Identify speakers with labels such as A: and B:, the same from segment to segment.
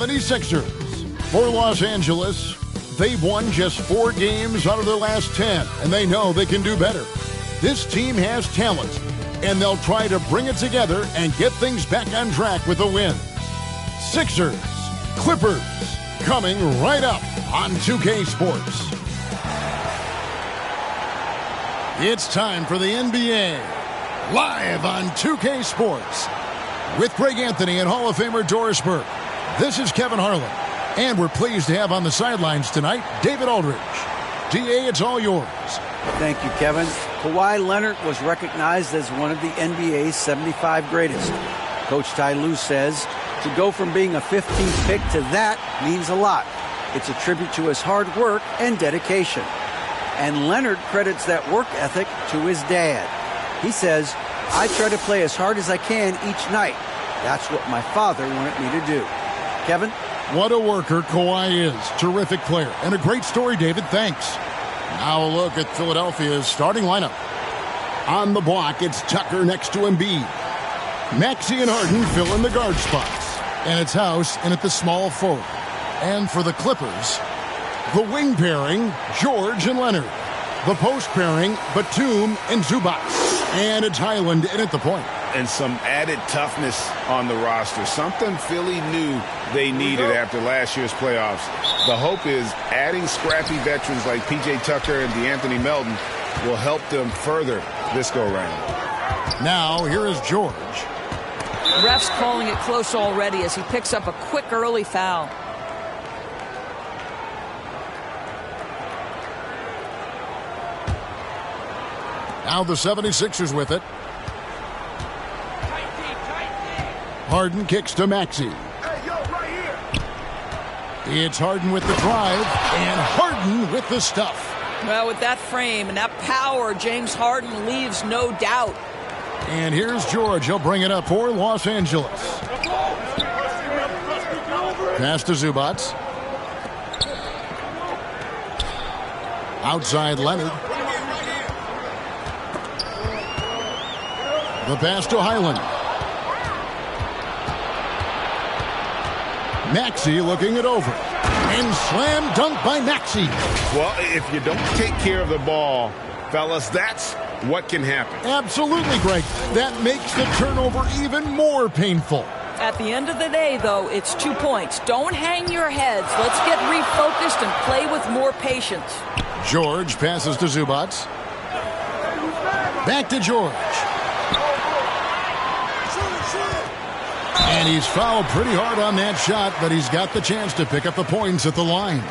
A: 76ers. For Los Angeles, they've won just 4 games out of their last 10, and they know they can do better. This team has talent, and they'll try to bring it together and get things back on track with a win. Sixers, Clippers, coming right up on 2K Sports. It's time for the NBA, live on 2K Sports. With Greg Anthony and Hall of Famer Doris Burke, this is Kevin Harlan. And we're pleased to have on the sidelines tonight, David Aldridge. DA, it's all yours.
B: Thank you, Kevin. Kawhi Leonard was recognized as one of the NBA's 75 greatest. Coach Ty Lue says to go from being a 15th pick to that means a lot. It's a tribute to his hard work and dedication. And Leonard credits that work ethic to his dad. He says, I try to play as hard as I can each night. That's what my father wanted me to do. Kevin?
A: What a worker Kawhi is. Terrific player. And a great story, David. Thanks. Now a look at Philadelphia's starting lineup. On the block, it's Tucker next to Embiid. Maxey and Harden fill in the guard spots. And it's House in at the small forward. And for the Clippers, the wing pairing, George and Leonard. The post pairing, Batum and Zubac. And it's Highland in at the point.
C: And some added toughness on the roster. Something Philly knew they needed after last year's playoffs. The hope is adding scrappy veterans like P.J. Tucker and DeAnthony Melton will help them further this go-round.
A: Now, here is George.
D: Ref's calling it close already as he picks up a quick early foul.
A: Now the 76ers with it. Harden kicks to Maxey. It's Harden with the drive, and Harden with the stuff.
D: Well, with that frame and that power, James Harden leaves no doubt.
A: And here's George. He'll bring it up for Los Angeles. Pass to Zubac. Outside Leonard. The pass to Highland. Maxey looking it over. And slam dunk by Maxey.
C: Well, if you don't take care of the ball, fellas, that's what can happen.
A: Absolutely, Greg. That makes the turnover even more painful.
D: At the end of the day, though, it's 2 points. Don't hang your heads. Let's get refocused and play with more patience.
A: George passes to Zubac. Back to George. And he's fouled pretty hard on that shot, but he's got the chance to pick up the points at the line.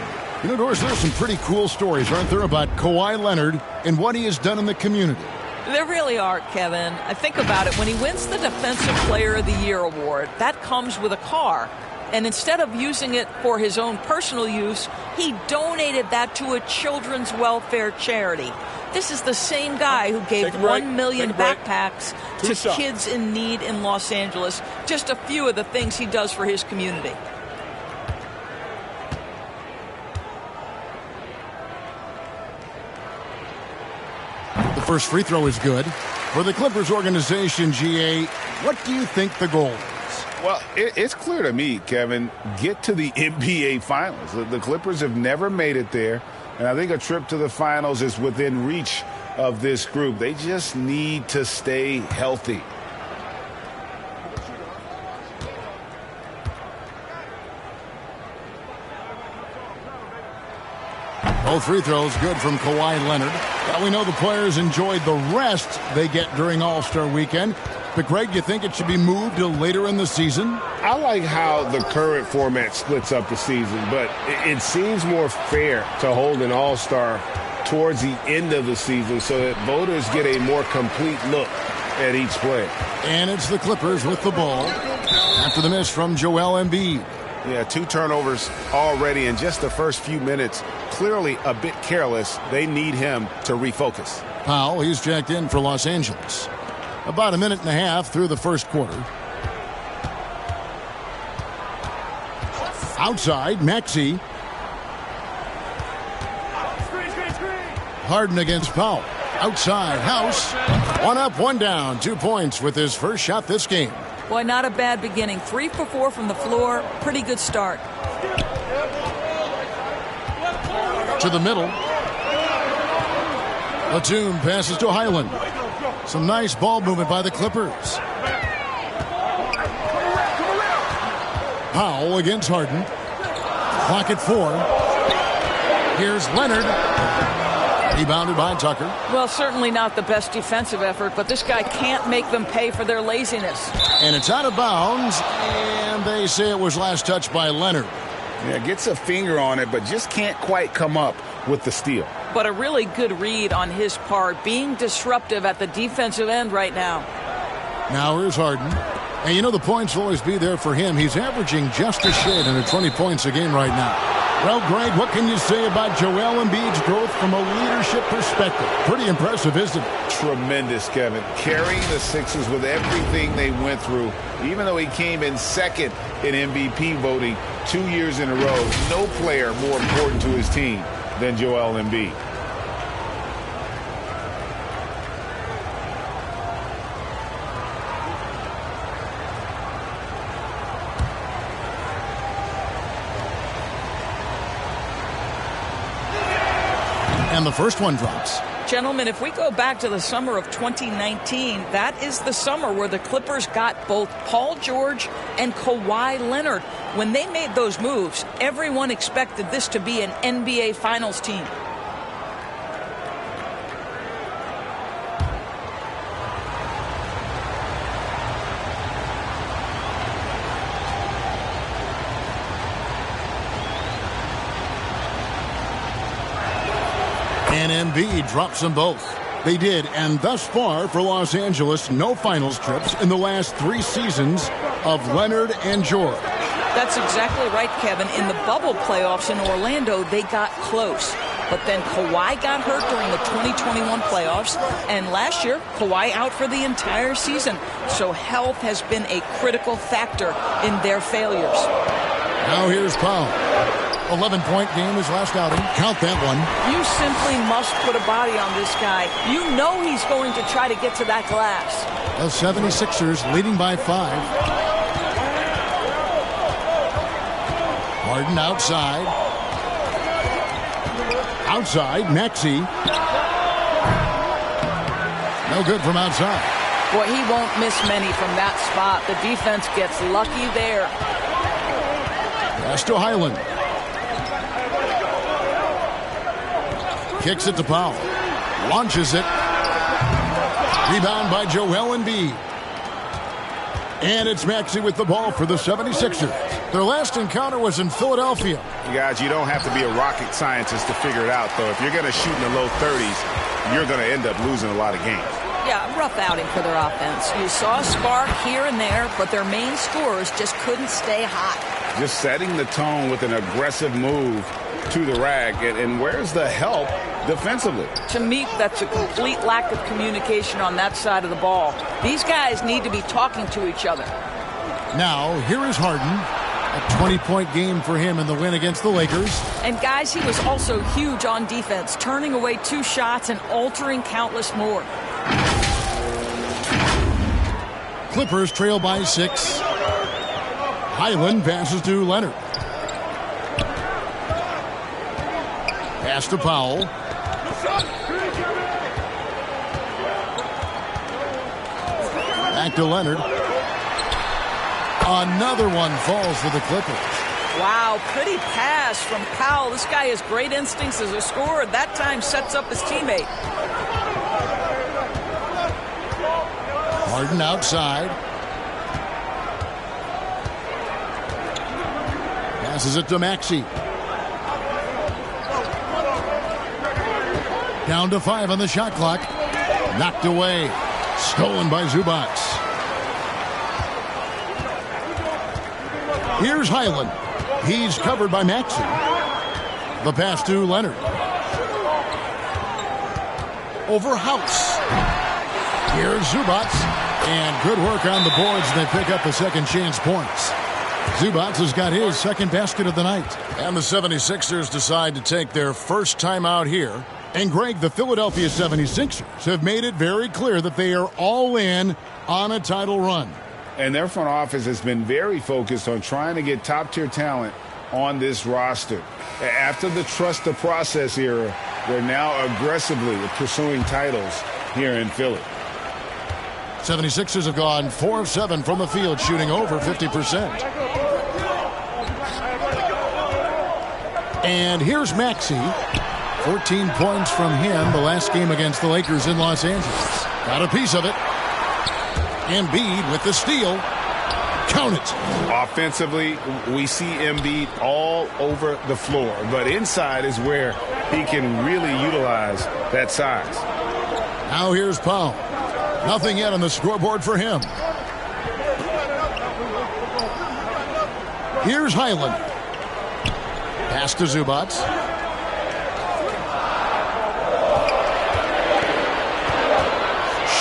A: You know, Doris, there's some pretty cool stories, aren't there, about Kawhi Leonard and what he has done in the community?
D: There really are, Kevin. I think about it. When he wins the Defensive Player of the Year award, that comes with a car. And instead of using it for his own personal use, he donated that to a children's welfare charity. This is the same guy who gave 1 million backpacks to kids in need in Los Angeles. Just a few of the things he does for his community.
A: The first free throw is good. For the Clippers organization, GA, what do you think the goal is?
C: Well, it's clear to me, Kevin, get to the NBA Finals. The Clippers have never made it there, and I think a trip to the Finals is within reach of this group. They just need to stay healthy.
A: Both free throws good from Kawhi Leonard. Well, we know the players enjoyed the rest they get during All-Star Weekend. But, Greg, you think it should be moved to later in the season?
C: I like how the current format splits up the season, but it seems more fair to hold an All-Star towards the end of the season so that voters get a more complete look at each player.
A: And it's the Clippers with the ball after the miss from Joel Embiid.
C: Yeah, 2 turnovers already in just the first few minutes. Clearly a bit careless. They need him to refocus.
A: Powell, he's checked in for Los Angeles. About a minute and a half through the first quarter. Outside, Maxey. Harden against Powell. Outside, House. 1 up, 1 down. 2 points with his first shot this game.
D: Boy, not a bad beginning. 3 for 4 from the floor. Pretty good start.
A: To the middle. Batum passes to Highland. Some nice ball movement by the Clippers. Powell against Harden. Clock at 4. Here's Leonard. Rebounded by Tucker.
D: Well, certainly not the best defensive effort, but this guy can't make them pay for their laziness.
A: And it's out of bounds, and they say it was last touched by Leonard.
C: Yeah, gets a finger on it, but just can't quite come up with the steal.
D: But a really good read on his part, being disruptive at the defensive end right now.
A: Now here's Harden. And you know the points will always be there for him. He's averaging just a shade under 20 points a game right now. Well, Greg, what can you say about Joel Embiid's growth from a leadership perspective? Pretty impressive, isn't it?
C: Tremendous, Kevin. Carrying the Sixers with everything they went through, even though he came in second in MVP voting 2 years in a row. No player more important to his team than Joel Embiid.
A: And the first one drops.
D: Gentlemen, if we go back to the summer of 2019, that is the summer where the Clippers got both Paul George and Kawhi Leonard. When they made those moves, everyone expected this to be an NBA Finals team.
A: And Embiid drops them both. They did, and thus far for Los Angeles, no finals trips in the last 3 seasons of Leonard and George.
D: That's exactly right, Kevin. In the bubble playoffs in Orlando, they got close. But then Kawhi got hurt during the 2021 playoffs, and last year, Kawhi out for the entire season. So health has been a critical factor in their failures.
A: Now here's Powell. 11-point game his last outing. Count that one.
D: You simply must put a body on this guy. You know he's going to try to get to that glass.
A: The 76ers leading by 5. Harden outside. Outside, Maxey. No good from outside.
D: Boy, he won't miss many from that spot. The defense gets lucky there.
A: Pass to Highland. Kicks it to Powell. Launches it. Rebound by Joel Embiid. And it's Maxey with the ball for the 76ers. Their last encounter was in Philadelphia.
C: You guys, you don't have to be a rocket scientist to figure it out, though. If you're going to shoot in the low 30s, you're going to end up losing a lot of games.
D: Yeah, rough outing for their offense. You saw a spark here and there, but their main scorers just couldn't stay hot.
C: Just setting the tone with an aggressive move to the rack. And where's the help defensively?
D: To me, that's a complete lack of communication on that side of the ball. These guys need to be talking to each other.
A: Now, here is Harden. A 20-point game for him in the win against the Lakers.
D: And guys, he was also huge on defense, turning away 2 shots and altering countless more.
A: Clippers trail by 6. Highland passes to Leonard. Pass to Powell. Back to Leonard. Another one falls for the Clippers.
D: Wow, pretty pass from Powell. This guy has great instincts as a scorer. That time sets up his teammate.
A: Harden outside. Passes it to Maxey. Down to 5 on the shot clock. Knocked away. Stolen by Zubac. Here's Highland. He's covered by Maxey. The pass to Leonard. Over House. Here's Zubac. And good work on the boards. They pick up the second chance points. Zubac has got his second basket of the night. And the 76ers decide to take their first time out here. And Greg, the Philadelphia 76ers have made it very clear that they are all in on a title run.
C: And their front office has been very focused on trying to get top-tier talent on this roster. After the trust the process era, they're now aggressively pursuing titles here in Philly.
A: 76ers have gone 4 of 7 from the field, shooting over 50%. And here's Maxey. 14 points from him the last game against the Lakers in Los Angeles. Got a piece of it. Embiid with the steal. Count it.
C: Offensively, we see Embiid all over the floor, but inside is where he can really utilize that size.
A: Now here's Powell. Nothing yet on the scoreboard for him. Here's Highland. Pass to Zubac.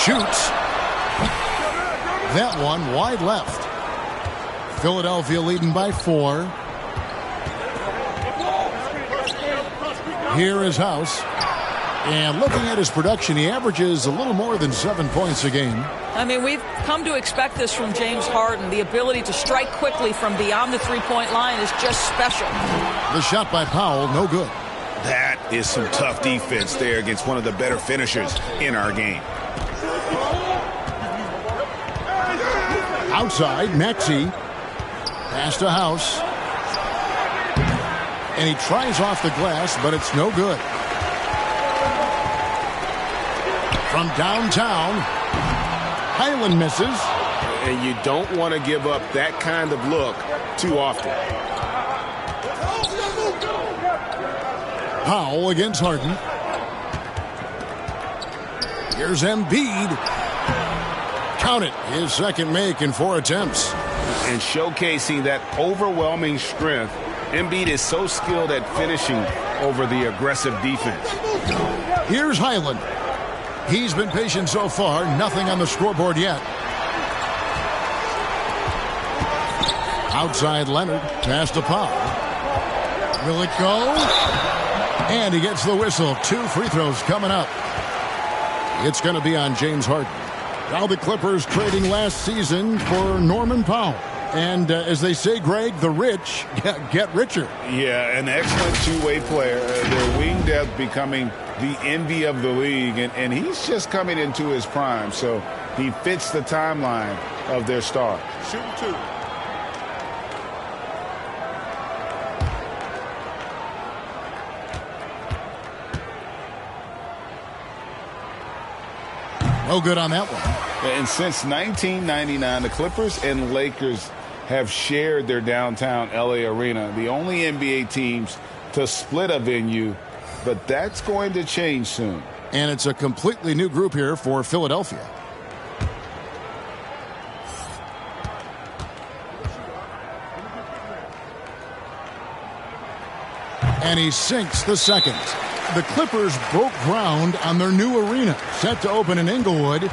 A: Shoots. That one wide left. Philadelphia leading by 4. Here is House. And looking at his production, he averages a little more than 7 points a game.
D: I mean, we've come to expect this from James Harden. The ability to strike quickly from beyond the three-point line is just special.
A: The shot by Powell, no good.
C: That is some tough defense there against one of the better finishers in our game.
A: Outside, Maxey. Pass to House. And he tries off the glass, but it's no good. From downtown, Highland misses.
C: And you don't want to give up that kind of look too often.
A: Powell against Harden. Here's Embiid. Count it. His second make in 4 attempts.
C: And showcasing that overwhelming strength, Embiid is so skilled at finishing over the aggressive defense.
A: Here's Highland. He's been patient so far. Nothing on the scoreboard yet. Outside Leonard. Pass to Powell. Will it go? And he gets the whistle. 2 free throws coming up. It's going to be on James Harden. Now the Clippers trading last season for Norman Powell. And as they say, Greg, the rich get richer.
C: Yeah, an excellent two-way player. Their wing depth becoming the envy of the league. And he's just coming into his prime. So he fits the timeline of their star. Shooting 2.
A: No good on that one.
C: And since 1999, the Clippers and Lakers have shared their downtown L.A. arena, the only NBA teams to split a venue, but that's going to change soon.
A: And it's a completely new group here for Philadelphia. And he sinks the second. The Clippers broke ground on their new arena, set to open in Inglewood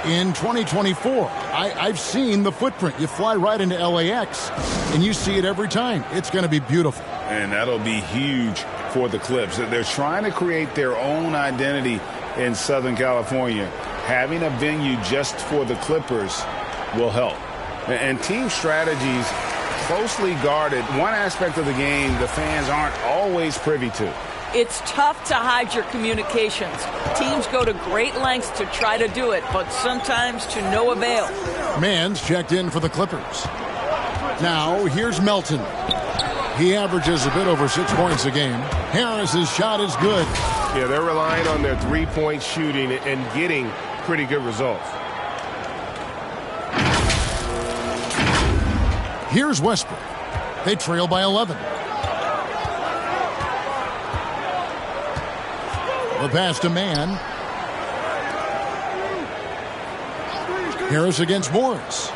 A: in 2024. I've seen the footprint. You fly right into LAX, and you see it every time. It's going to be beautiful.
C: And that'll be huge for the Clips. They're trying to create their own identity in Southern California. Having a venue just for the Clippers will help. And team strategies closely guarded. One aspect of the game the fans aren't always privy to.
D: It's tough to hide your communications. Teams go to great lengths to try to do it, but sometimes to no avail.
A: Mann's checked in for the Clippers. Now, here's Melton. He averages a bit over 6 points a game. Harris's shot is good.
E: Yeah, they're relying on their three-point shooting and getting pretty good results.
A: Here's Westbrook. They trail by 11. The pass to Mann. Harris against Morris.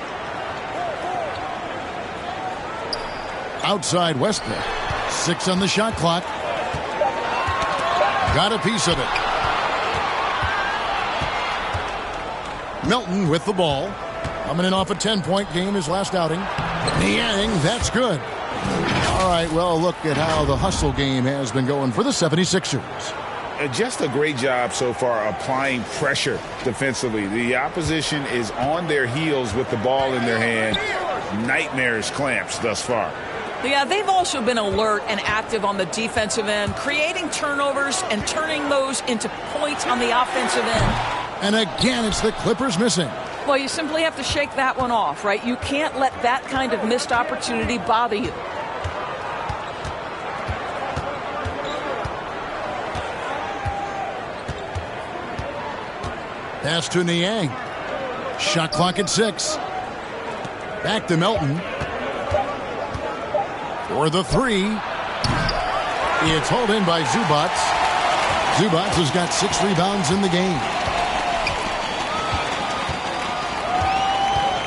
A: Outside Westbrook. 6 on the shot clock. Got a piece of it. Melton with the ball. Coming in off a 10-point game his last outing. Niang, that's good. All right, well, look at how the hustle game has been going for the 76ers.
C: Just a great job so far applying pressure defensively. The opposition is on their heels with the ball in their hand. Nightmarish clamps thus far.
D: Yeah, they've also been alert and active on the defensive end, creating turnovers and turning those into points on the offensive end.
A: And again, it's the Clippers missing.
D: Well, you simply have to shake that one off, right? You can't let that kind of missed opportunity bother you.
A: Pass to Niang. Shot clock at 6. Back to Melton. For the 3. It's hauled in by Zubac. Zubac has got 6 rebounds in the game.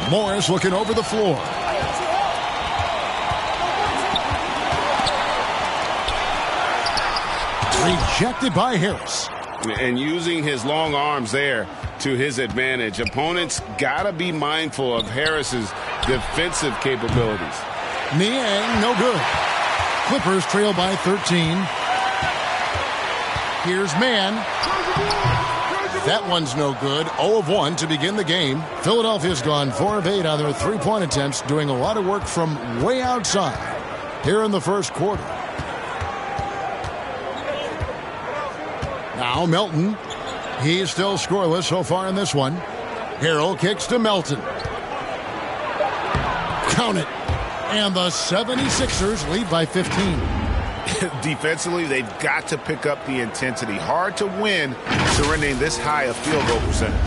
A: Morris looking over the floor. Rejected by Harris.
C: And using his long arms there to his advantage. Opponents got to be mindful of Harris's defensive capabilities.
A: Niang, no good. Clippers trail by 13. Here's Mann. That one's no good. 0 of 1 to begin the game. Philadelphia's gone 4 of 8 on their 3-point attempts, doing a lot of work from way outside here in the first quarter. Now Melton. He's still scoreless so far in this one. Harrell kicks to Melton. Count it. And the 76ers lead by 15.
C: Defensively, they've got to pick up the intensity. Hard to win surrendering this high a field goal percentage.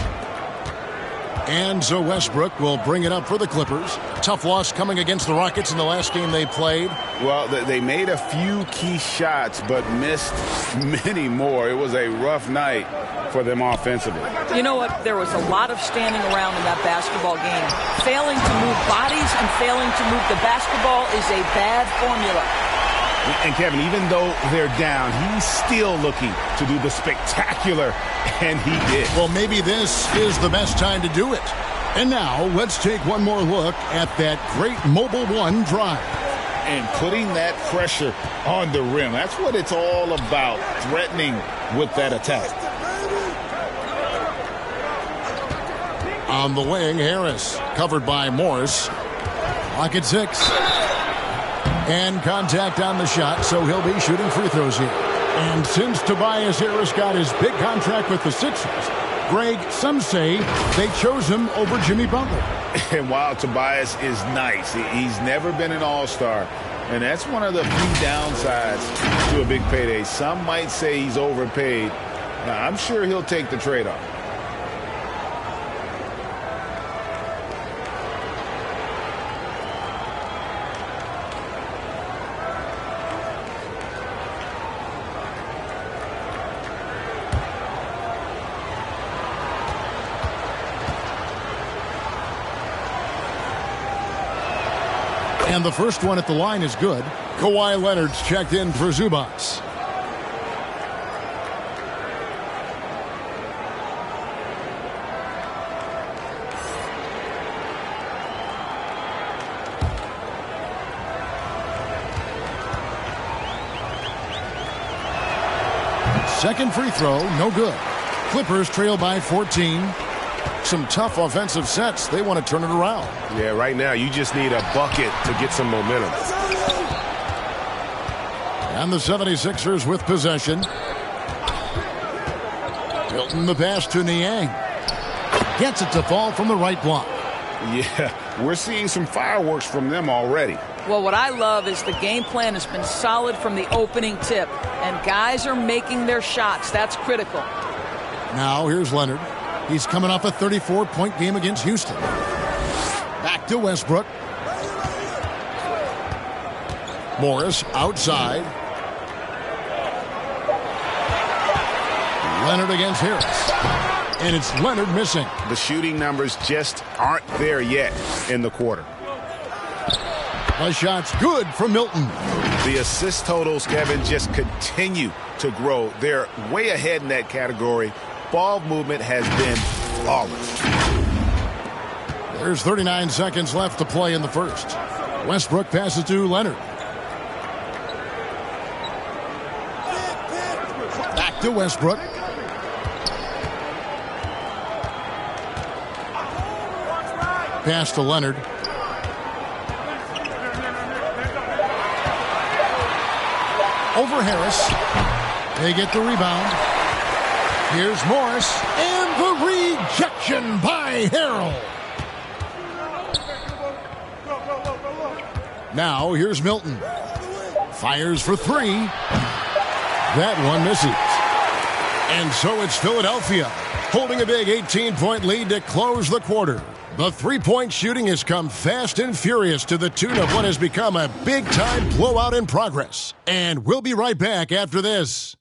A: And so Westbrook will bring it up for the Clippers. Tough loss coming against the Rockets in the last game they played.
C: Well, they made a few key shots, but missed many more. It was a rough night for them offensively.
D: You know what? There was a lot of standing around in that basketball game. Failing to move bodies and failing to move the basketball is a bad formula.
C: And Kevin, even though they're down, he's still looking to do the spectacular, and he did.
A: Well, maybe this is the best time to do it. And now, let's take one more look at that great Mobile One drive.
C: And putting that pressure on the rim. That's what it's all about, threatening with that attack.
A: On the wing, Harris, covered by Morris. Clock at 6. And contact on the shot, so he'll be shooting free throws here. And since Tobias Harris got his big contract with the Sixers, Greg, some say they chose him over Jimmy Butler.
C: And while Tobias is nice, he's never been an all-star. And that's one of the few downsides to a big payday. Some might say he's overpaid. Now, I'm sure he'll take the trade-off.
A: And the first one at the line is good. Kawhi Leonard's checked in for Zubac. Second free throw, no good. Clippers trail by 14. Some tough offensive sets. They want to turn it around.
E: Yeah, right now you just need a bucket to get some momentum.
A: And the 76ers with possession. Hilton the pass to Niang. Gets it to fall from the right block.
C: Yeah, we're seeing some fireworks from them already.
D: Well, what I love is the game plan has been solid from the opening tip. And guys are making their shots. That's critical.
A: Now here's Leonard. He's coming off a 34-point game against Houston. Back to Westbrook. Morris outside. Leonard against Harris. And it's Leonard missing.
C: The shooting numbers just aren't there yet in the quarter.
A: The shot's good for Milton.
C: The assist totals, Kevin, just continue to grow. They're way ahead in that category. Ball movement has been flawless.
A: There's 39 seconds left to play in the first. Westbrook passes to Leonard. Back to Westbrook. Pass to Leonard. Over Harris. They get the rebound. Here's Morris. And the rejection by Harrell. Now here's Milton. Fires for three. That one misses. And so it's Philadelphia holding a big 18-point lead to close the quarter. The three-point shooting has come fast and furious to the tune of what has become a big-time blowout in progress. And we'll be right back after this.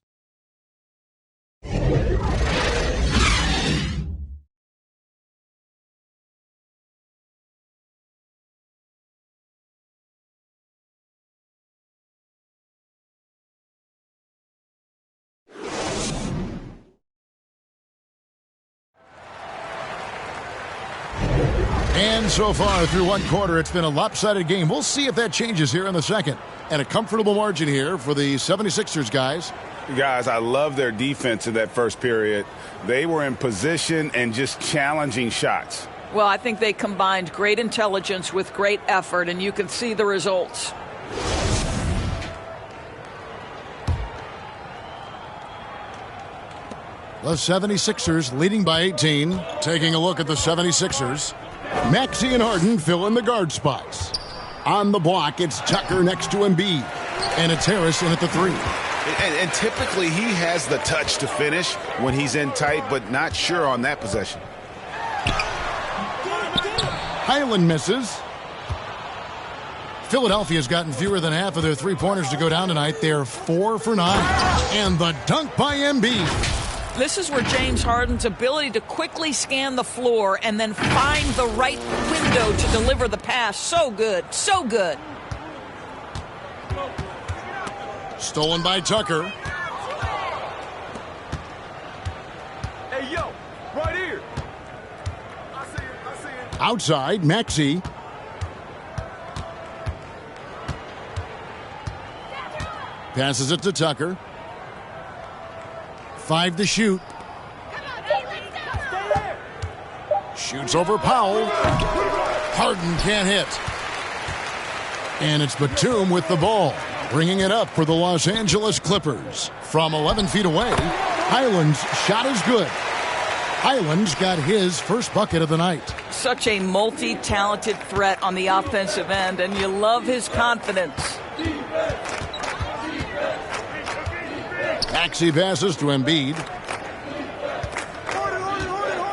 A: And so far through one quarter, it's been a lopsided game. We'll see if that changes here in the second. And a comfortable margin here for the 76ers guys.
C: Guys, I love their defense in that first period. They were in position and just challenging shots.
D: Well, I think they combined great intelligence with great effort, and you can see the results.
A: The 76ers leading by 18. Taking a look at the 76ers. Maxey and Harden fill in the guard spots. On the block, it's Tucker next to Embiid. And it's Harris in at the three.
C: And typically he has the touch to finish when he's in tight, but not sure on that possession.
A: Highland misses. Philadelphia's gotten fewer than half of their three-pointers to go down tonight. They're 4 for 9. And the dunk by Embiid.
D: This is where James Harden's ability to quickly scan the floor and then find the right window to deliver the pass. So good. So good.
A: Stolen by Tucker.
E: Hey, yo, right here. I see it.
A: Outside, Maxey. Passes it to Tucker. 5 to shoot. Shoots over Powell. Harden can't hit. And it's Batum with the ball, bringing it up for the Los Angeles Clippers. From 11 feet away, Highland's shot is good. Highland's got his first bucket of the night.
D: Such a multi-talented threat on the offensive end, and you love his confidence.
A: Maxey passes to Embiid.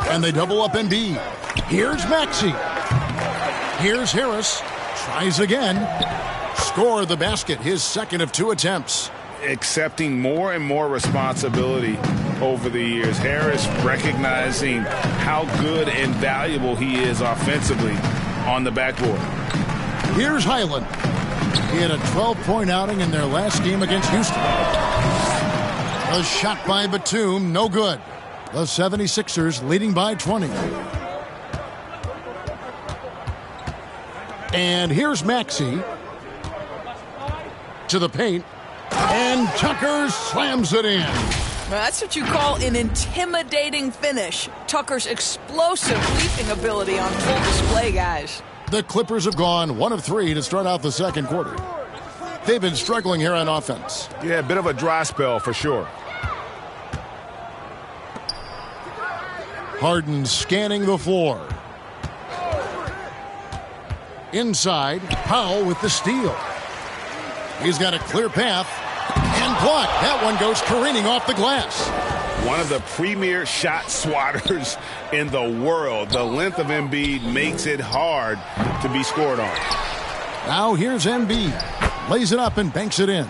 A: And they double up Embiid. Here's Maxey. Here's Harris. Tries again. Score the basket, his second of 2 attempts.
C: Accepting more and more responsibility over the years. Harris recognizing how good and valuable he is offensively on the backboard.
A: Here's Highland. He had a 12-point outing in their last game against Houston. A shot by Batum, no good. The 76ers leading by 20. And here's Maxey to the paint. And Tucker slams it in.
D: Well, that's what you call an intimidating finish. Tucker's explosive leaping ability on full display, guys.
A: The Clippers have gone 1 of 3 to start out the second quarter. They've been struggling here on offense.
C: Yeah, a bit of a dry spell for sure.
A: Harden scanning the floor. Inside, Powell with the steal. He's got a clear path and blocked. That one goes careening off the glass.
C: One of the premier shot swatters in the world. The length of Embiid makes it hard to be scored on.
A: Now here's Embiid. Lays it up and banks it in.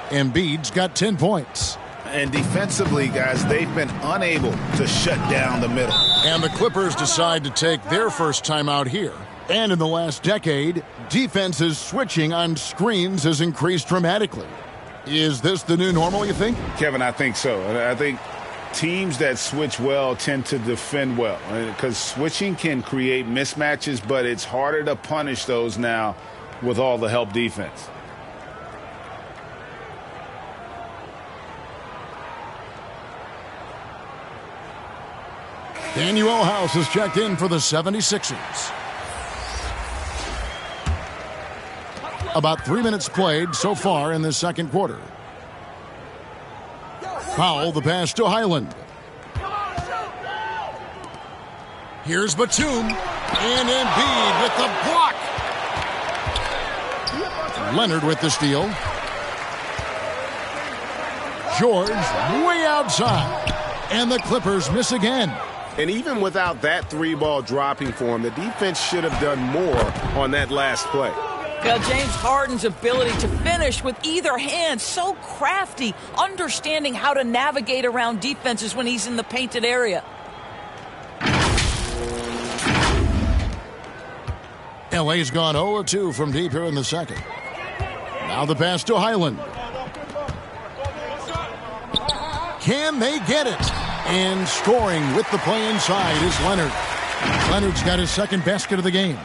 A: Embiid's got 10 points.
C: And defensively, guys, they've been unable to shut down the middle.
A: And the Clippers decide to take their first time out here. And in the last decade, defenses switching on screens has increased dramatically. Is this the new normal, you think?
C: Kevin, I think so. I think teams that switch well tend to defend well. Because switching can create mismatches, but it's harder to punish those now with all the help defense.
A: Daniel House has checked in for the 76ers. About 3 minutes played so far in the second quarter. Powell, the pass to Highland. Here's Batum. And Embiid with the block. Leonard with the steal. George way outside. And the Clippers miss again.
E: And even without that three-ball dropping for him, the defense should have done more on that last play.
D: Well, James Harden's ability to finish with either hand, so crafty, understanding how to navigate around defenses when he's in the painted area.
A: LA's gone 0-2 from deep here in the second. Now the pass to Highland. Can they get it? And scoring with the play inside is Leonard. Leonard's got his second basket of the game.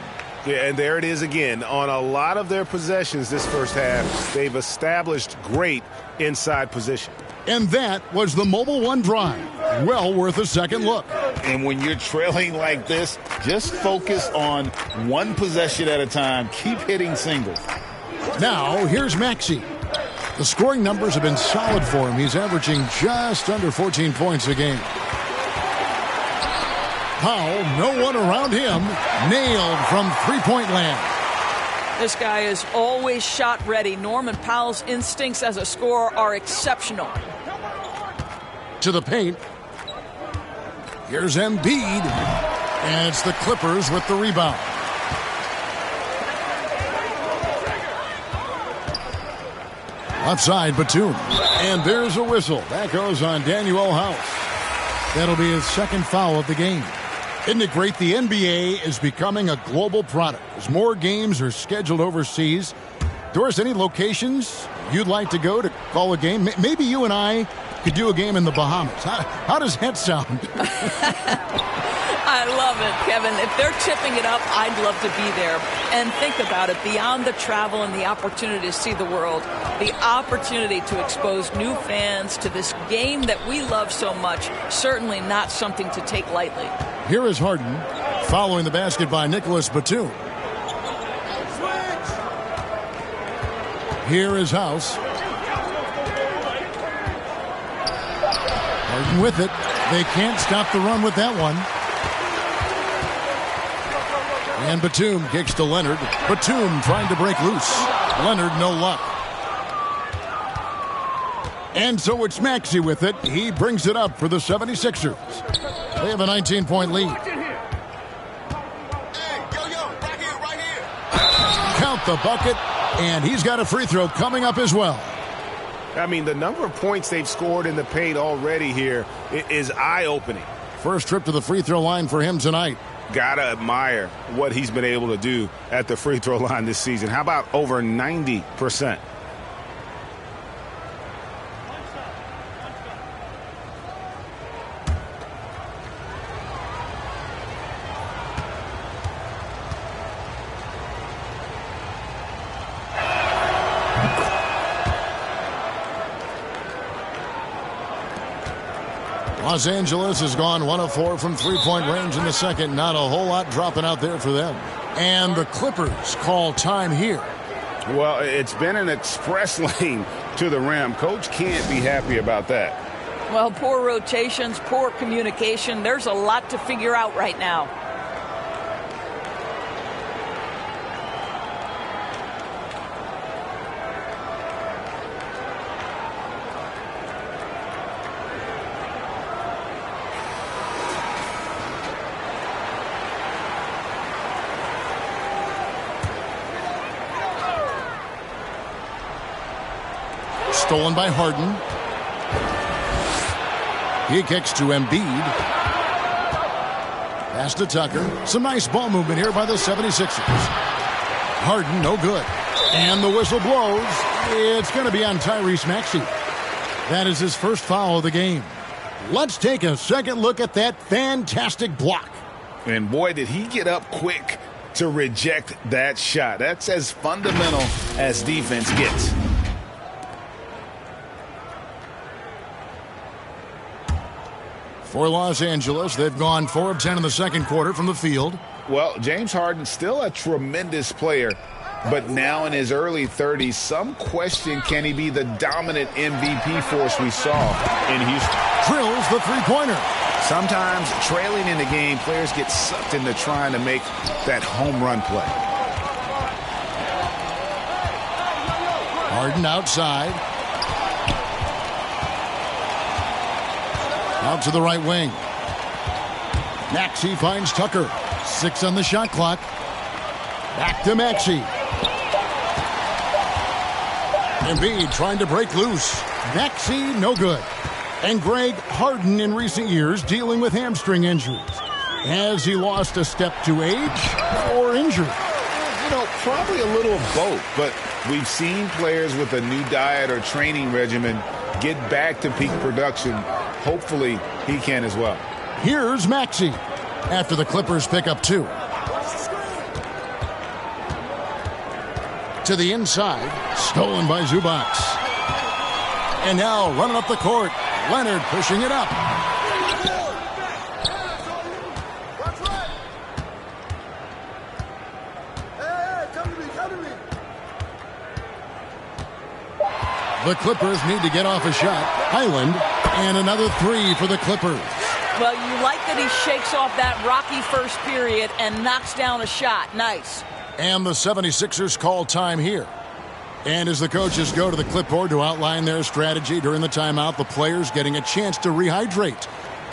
E: Yeah, and there it is again. On a lot of their possessions this first half, they've established great inside position.
A: And that was the Mobile One drive. Well worth a second look.
F: And when you're trailing like this, just focus on one possession at a time. Keep hitting singles.
A: Now, here's Maxey. The scoring numbers have been solid for him. He's averaging just under 14 points a game. Powell, no one around him, nailed from three-point land.
D: This guy is always shot ready. Norman Powell's instincts as a scorer are exceptional.
A: To the paint. Here's Embiid. And it's the Clippers with the rebound. Left side, Batum. And there's a whistle. That goes on Daniel House. That'll be his second foul of the game. Isn't it great? The NBA is becoming a global product. As more games are scheduled overseas. Doris, any locations you'd like to go to call a game? Maybe you and I could do a game in the Bahamas. How does that sound?
D: I love it, Kevin. If they're tipping it up, I'd love to be there. And think about it. Beyond the travel and the opportunity to see the world, the opportunity to expose new fans to this game that we love so much, certainly not something to take lightly.
A: Here is Harden following the basket by Nicholas Batum. Here is House. Harden with it. They can't stop the run with that one. And Batum kicks to Leonard. Batum trying to break loose. Leonard, no luck. And so it's Maxey with it. He brings it up for the 76ers. They have a 19-point lead. Count the bucket, and he's got a free throw coming up as well.
E: I mean, the number of points they've scored in the paint already here is eye-opening.
A: First trip to the free throw line for him tonight.
E: Gotta admire what he's been able to do at the free throw line this season. How about over 90%?
A: Los Angeles has gone 1 of 4 from three-point range in the second. Not a whole lot dropping out there for them. And the Clippers call time here.
E: Well, it's been an express lane to the rim. Coach can't be happy about that.
D: Well, poor rotations, poor communication. There's a lot to figure out right now.
A: Stolen by Harden. He kicks to Embiid. Pass to Tucker. Some nice ball movement here by the 76ers. Harden, no good. And the whistle blows. It's going to be on Tyrese Maxey. That is his first foul of the game. Let's take a second look at that fantastic block.
F: And boy, did he get up quick to reject that shot. That's as fundamental as defense gets.
A: For Los Angeles, they've gone 4 of 10 in the second quarter from the field.
C: Well, James Harden still a tremendous player, but now in his early 30s, some question, can he be the dominant MVP force we saw in Houston?
A: Drills the three-pointer.
C: Sometimes trailing in the game, players get sucked into trying to make that home run play.
A: Harden outside. Out to the right wing. Maxey finds Tucker. 6 on the shot clock. Back to Maxey. Embiid trying to break loose. Maxey, no good. And Greg, Harden in recent years dealing with hamstring injuries. Has he lost a step to age or injury?
C: You know, probably a little of both, but we've seen players with a new diet or training regimen get back to peak production. Hopefully, he can as well.
A: Here's Maxey after the Clippers pick up 2. To the inside, stolen by Zubac. And now running up the court, Leonard pushing it up. The Clippers need to get off a shot. Highland, and another 3 for the Clippers.
D: Well, you like that he shakes off that rocky first period and knocks down a shot. Nice.
A: And the 76ers call time here. And as the coaches go to the clipboard to outline their strategy during the timeout, the players getting a chance to rehydrate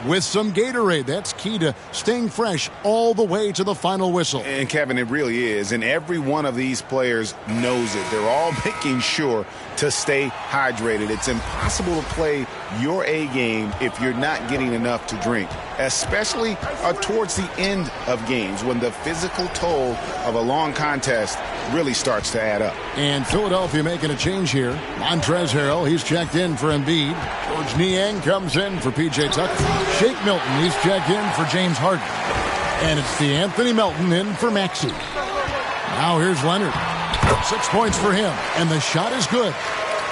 A: with some Gatorade. That's key to staying fresh all the way to the final whistle.
C: And, Kevin, it really is. And every one of these players knows it. They're all making sure to stay hydrated. It's impossible to play your A game if you're not getting enough to drink, especially towards the end of games when the physical toll of a long contest really starts to add up.
A: And Philadelphia making a change here. Montrezl Harrell, he's checked in for Embiid. George Niang comes in for P.J. Tucker. Shake Milton, he's checked in for James Harden. And it's DeAnthony Melton in for Maxey. Now here's Leonard. 6 points for him, and the shot is good.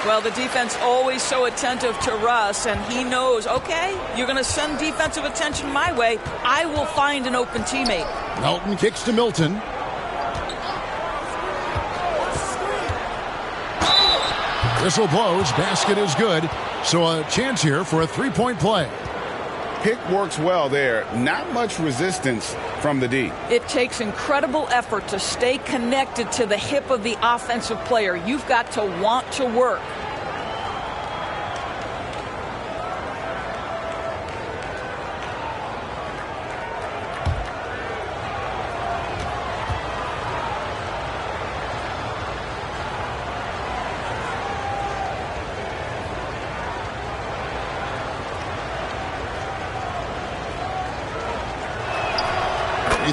D: Well, the defense always so attentive to Russ, and he knows, okay, you're going to send defensive attention my way. I will find an open teammate.
A: Melton kicks to Milton. Whistle blows, basket is good. So a chance here for a three-point play.
C: Pick works well there. Not much resistance from the D.
D: It takes incredible effort to stay connected to the hip of the offensive player. You've got to want to work.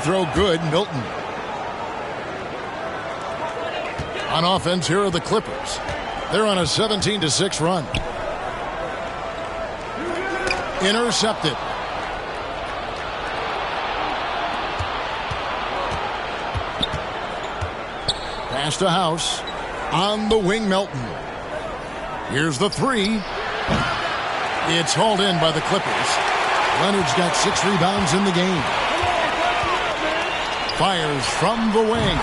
A: Throw good, Milton. On offense, here are the Clippers. They're on a 17-6 run. Intercepted. Pass to House. On the wing, Melton. Here's the 3. It's hauled in by the Clippers. Leonard's got 6 rebounds in the game. Fires from the wing,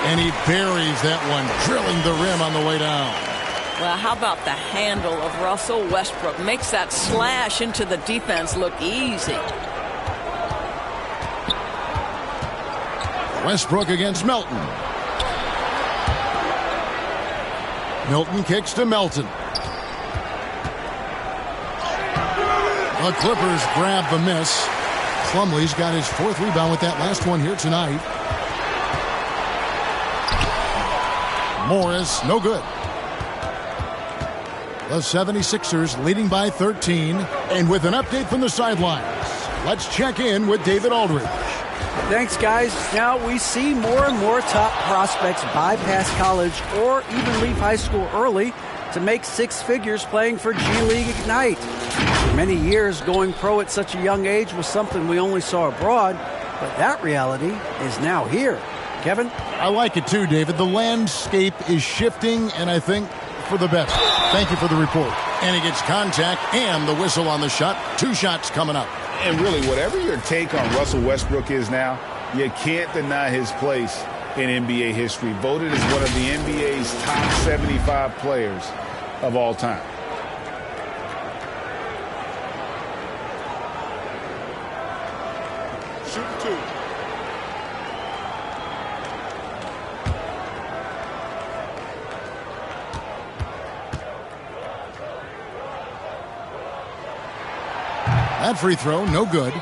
A: and he buries that one, drilling the rim on the way down.
D: Well, how about the handle of Russell Westbrook? Makes that slash into the defense look easy.
A: Westbrook against Melton. Milton kicks to Melton. The Clippers grab the miss. Plumlee's got his 4th rebound with that last one here tonight. Morris, no good. The 76ers leading by 13. And with an update from the sidelines, let's check in with David Aldridge.
B: Thanks, guys. Now we see more and more top prospects bypass college or even leave high school early to make 6 figures playing for G League Ignite. For many years, going pro at such a young age was something we only saw abroad, but that reality is now here. Kevin?
A: I like it too, David. The landscape is shifting, and I think for the best. Thank you for the report. And he gets contact and the whistle on the shot. 2 shots coming up.
C: And really, whatever your take on Russell Westbrook is now, you can't deny his place in NBA history. Voted as one of the NBA's top 75 players of all time.
F: Shoot 2.
A: That free throw, no good.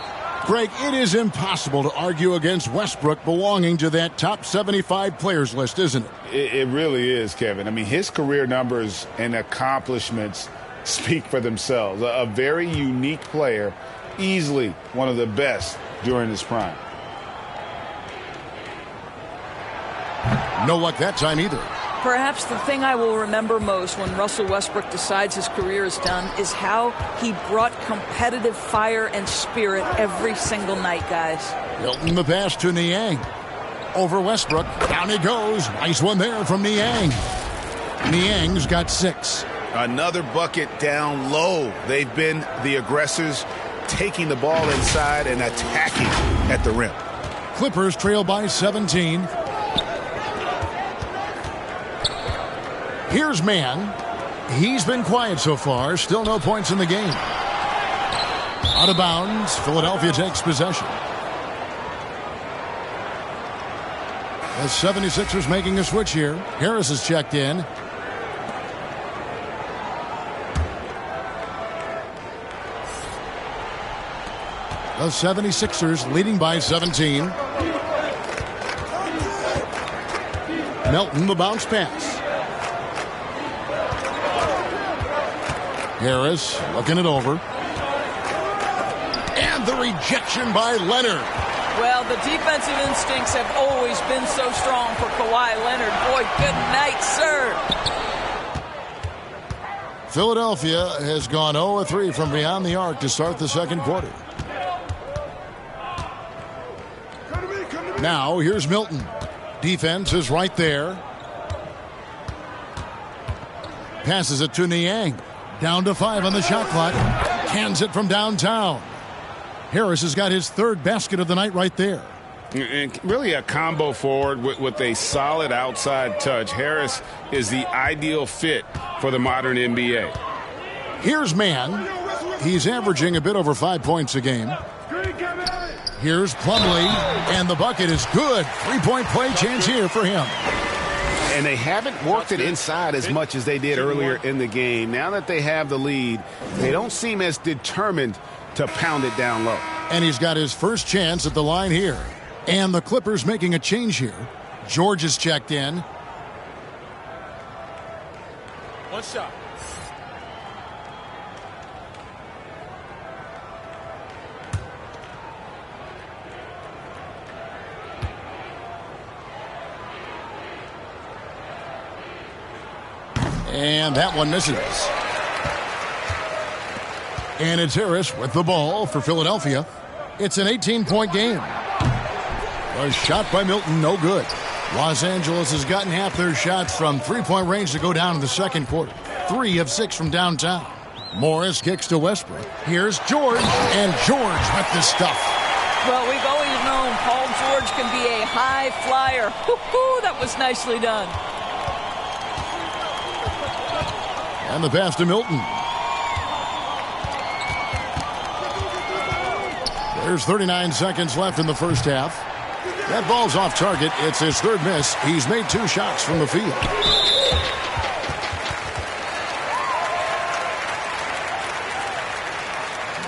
A: Greg, it is impossible to argue against Westbrook belonging to that top 75 players list, isn't it?
C: It really is, Kevin. I mean, his career numbers and accomplishments speak for themselves. A very unique player, easily one of the best during his prime.
A: No luck that time either.
D: Perhaps the thing I will remember most when Russell Westbrook decides his career is done is how he brought competitive fire and spirit every single night, guys.
A: Milton the pass to Niang. Over Westbrook. Down he goes. Nice one there from Niang. Niang's got 6.
E: Another bucket down low. They've been the aggressors, taking the ball inside and attacking at the rim.
A: Clippers trail by 17. Here's Mann. He's been quiet so far. Still no points in the game. Out of bounds. Philadelphia takes possession. The 76ers making a switch here. Harris is checked in. The 76ers leading by 17. Melton the bounce pass. Harris looking it over. And the rejection by Leonard.
D: Well, the defensive instincts have always been so strong for Kawhi Leonard. Boy, good night, sir.
A: Philadelphia has gone 0-3 from beyond the arc to start the second quarter. Now, here's Milton. Defense is right there. Passes it to Niang. Down to 5 on the shot clock. Cans it from downtown. Harris has got his 3rd basket of the night right there.
C: And really a combo forward with a solid outside touch. Harris is the ideal fit for the modern NBA.
A: Here's Mann. He's averaging a bit over 5 points a game. Here's Plumlee, and the bucket is good. 3-point play chance here for him.
E: And they haven't worked it inside as much as they did earlier in the game. Now that they have the lead, they don't seem as determined to pound it down low.
A: And he's got his first chance at the line here. And the Clippers making a change here. George is checked in.
F: One shot.
A: And that one misses. And it's Harris with the ball for Philadelphia. It's an 18-point game. A shot by Milton, no good. Los Angeles has gotten half their shots from three-point range to go down in the second quarter. 3 of 6 from downtown. Morris kicks to Westbrook. Here's George, and George with the stuff.
D: Well, we've always known Paul George can be a high flyer. Woo-hoo, that was nicely done.
A: And the pass to Milton. There's 39 seconds left in the first half. That ball's off target. It's his 3rd miss. He's made 2 shots from the field.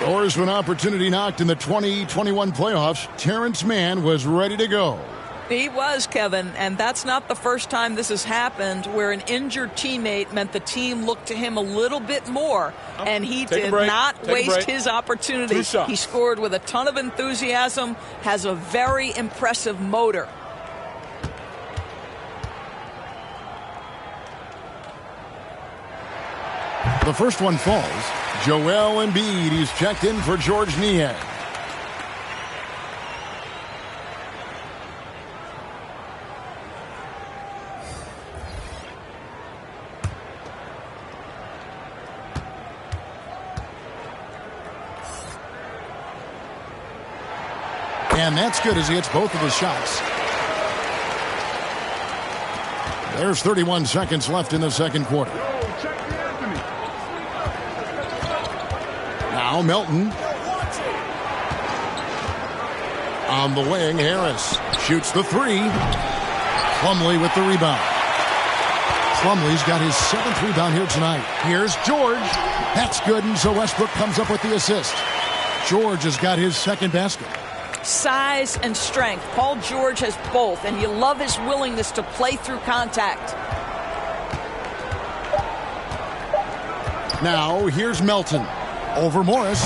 A: Doors to an opportunity knocked in the 2021 playoffs. Terrence Mann was ready to go.
D: He was, Kevin, and that's not the first time this has happened where an injured teammate meant the team looked to him a little bit more, and he did not waste his opportunity. He scored with a ton of enthusiasm, has a very impressive motor.
A: The first one falls. Joel Embiid, he's checked in for George Niang. And that's good as he hits both of his shots. There's 31 seconds left in the second quarter. Now Melton. On the wing, Harris shoots the three. Plumlee with the rebound. Plumlee's got his 7th rebound here tonight. Here's George. That's good, and so Westbrook comes up with the assist. George has got his 2nd basket.
D: Size and strength. Paul George has both, and you love his willingness to play through contact.
A: Now, here's Melton. Over Morris.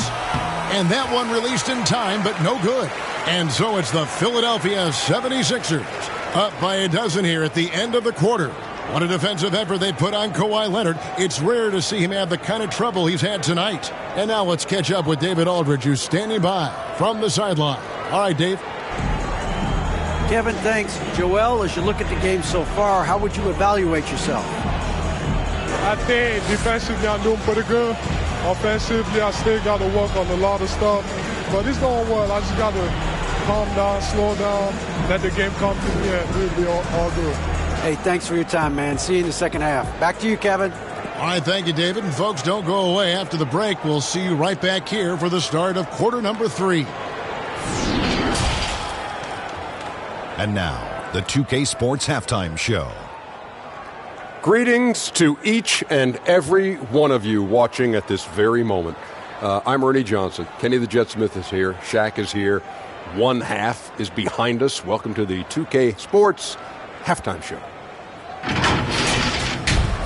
A: And that one released in time, but no good. And so it's the Philadelphia 76ers. Up by a dozen here at the end of the quarter. What a defensive effort they put on Kawhi Leonard. It's rare to see him have the kind of trouble he's had tonight. And now let's catch up with David Aldridge, who's standing by from the sideline. All right, Dave.
B: Kevin, thanks. Joel, as you look at the game so far, how would you evaluate yourself?
G: I think defensively I'm doing pretty good. Offensively, I still got to work on a lot of stuff. But it's going well. I just got to calm down, slow down, let the game come to me, and we'll be all good.
B: Hey, thanks for your time, man. See you in the second half. Back to you, Kevin.
A: All right, thank you, David. And folks, don't go away. After the break, we'll see you right back here for the start of quarter number 3.
H: And now, the 2K Sports Halftime Show.
I: Greetings to each and every one of you watching at this very moment. I'm Ernie Johnson. Kenny the Jet Smith is here. Shaq is here. One half is behind us. Welcome to the 2K Sports Halftime Show.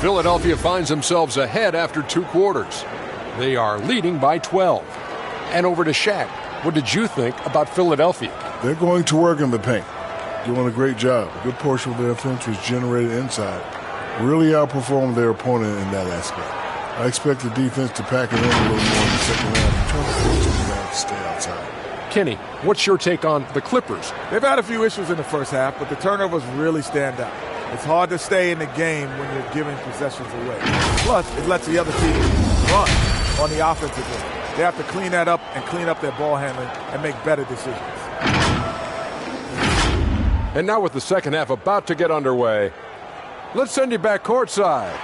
I: Philadelphia finds themselves ahead after 2 quarters. They are leading by 12. And over to Shaq. What did you think about Philadelphia?
J: They're going to work in the paint. Doing a great job. A good portion of their offense was generated inside. Really outperformed their opponent in that aspect. I expect the defense to pack it in a little more in the second half and try to force them guys to stay outside.
I: Kenny, what's your take on the Clippers?
K: They've had a few issues in the first half, but the turnovers really stand out. It's hard to stay in the game when you're giving possessions away. Plus, it lets the other team run on the offensive end. They have to clean that up and clean up their ball handling and make better decisions.
I: And now with the second half about to get underway, let's send you back courtside.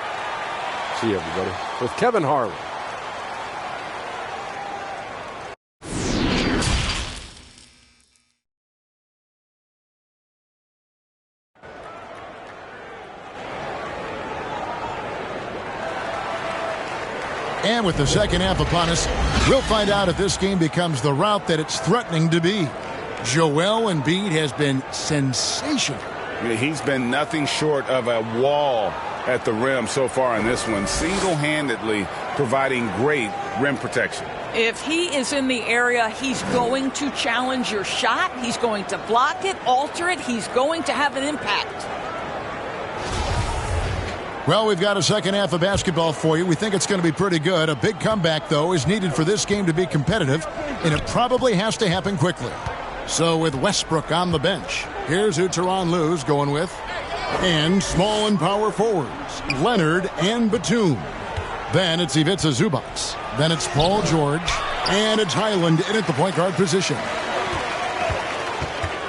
I: See you, everybody, with Kevin Harlan.
A: And with the second half upon us, we'll find out if this game becomes the route that it's threatening to be. Joel Embiid has been sensational.
C: Yeah, he's been nothing short of a wall at the rim so far in this one, single-handedly providing great rim protection.
D: If he is in the area, he's going to challenge your shot. He's going to block it, alter it. He's going to have an impact.
A: Well, we've got a second half of basketball for you. We think it's going to be pretty good. A big comeback, though, is needed for this game to be competitive, and it probably has to happen quickly. So with Westbrook on the bench, here's who Tyronn Lue's going with. And small and power forwards, Leonard and Batum. Then it's Ivica Zubac. Then it's Paul George. And it's Highland in at the point guard position.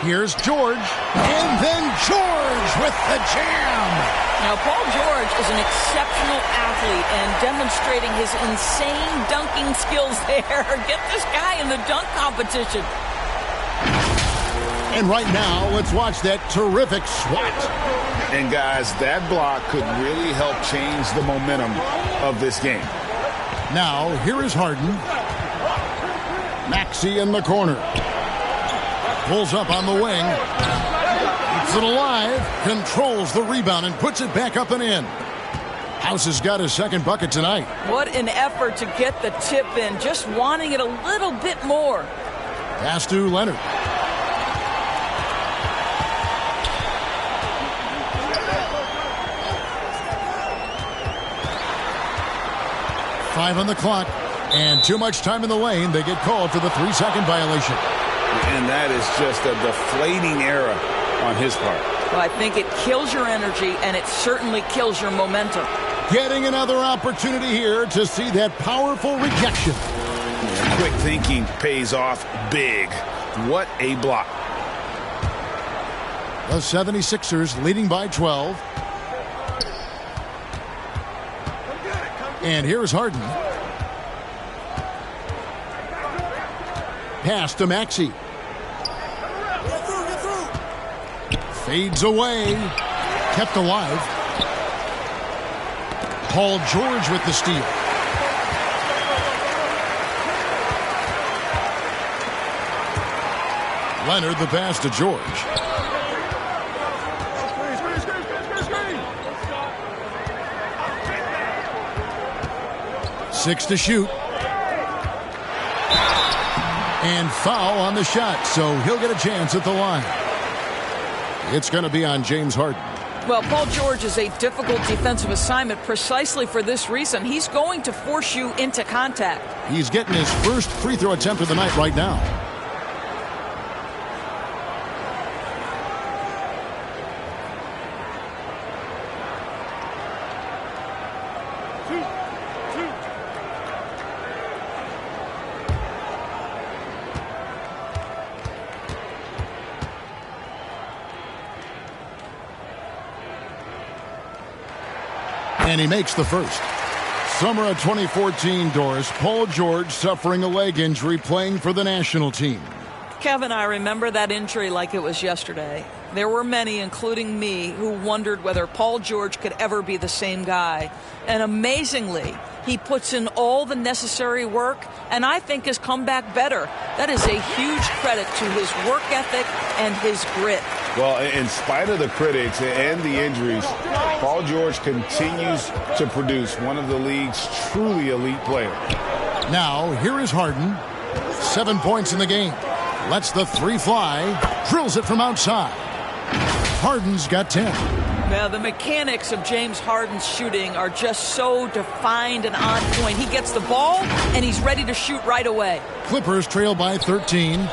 A: Here's George. And then George with the jam.
D: Now, Paul George is an exceptional athlete and demonstrating his insane dunking skills there. Get this guy in the dunk competition.
A: And right now, let's watch that terrific swat.
C: And guys, that block could really help change the momentum of this game.
A: Now, here is Harden. Maxey in the corner. Pulls up on the wing. Keeps it alive. Controls the rebound and puts it back up and in. House has got his second bucket tonight.
D: What an effort to get the tip in. Just wanting it a little bit more.
A: Pass to Leonard. Five on the clock, and too much time in the lane. They get called for the 3-second violation.
C: And that is just a deflating error on his part.
D: Well, I think it kills your energy, and it certainly kills your momentum.
A: Getting another opportunity here to see that powerful rejection.
C: Yeah, quick thinking pays off big. What a block.
A: The 76ers leading by 12. And here's Harden. Pass to Maxey. Fades away. Kept alive. Paul George with the steal. Leonard the pass to George. Six to shoot. And foul on the shot, so he'll get a chance at the line. It's going to be on James Harden.
D: Well, Paul George is a difficult defensive assignment precisely for this reason. He's going to force you into contact.
A: He's getting his first free throw attempt of the night right now. And he makes the first. Summer of 2014, Doris. Paul George suffering a leg injury playing for the national team.
D: Kevin, I remember that injury like it was yesterday. There were many, including me, who wondered whether Paul George could ever be the same guy. And amazingly, he puts in all the necessary work and I think has come back better. That is a huge credit to his work ethic and his grit.
C: Well, in spite of the critics and the injuries, Paul George continues to produce one of the league's truly elite players.
A: Now, here is Harden. 7 points in the game. Lets the three fly. Drills it from outside. Harden's got 10.
D: Now, the mechanics of James Harden's shooting are just so defined and on point. He gets the ball, and he's ready to shoot right away.
A: Clippers trail by 13.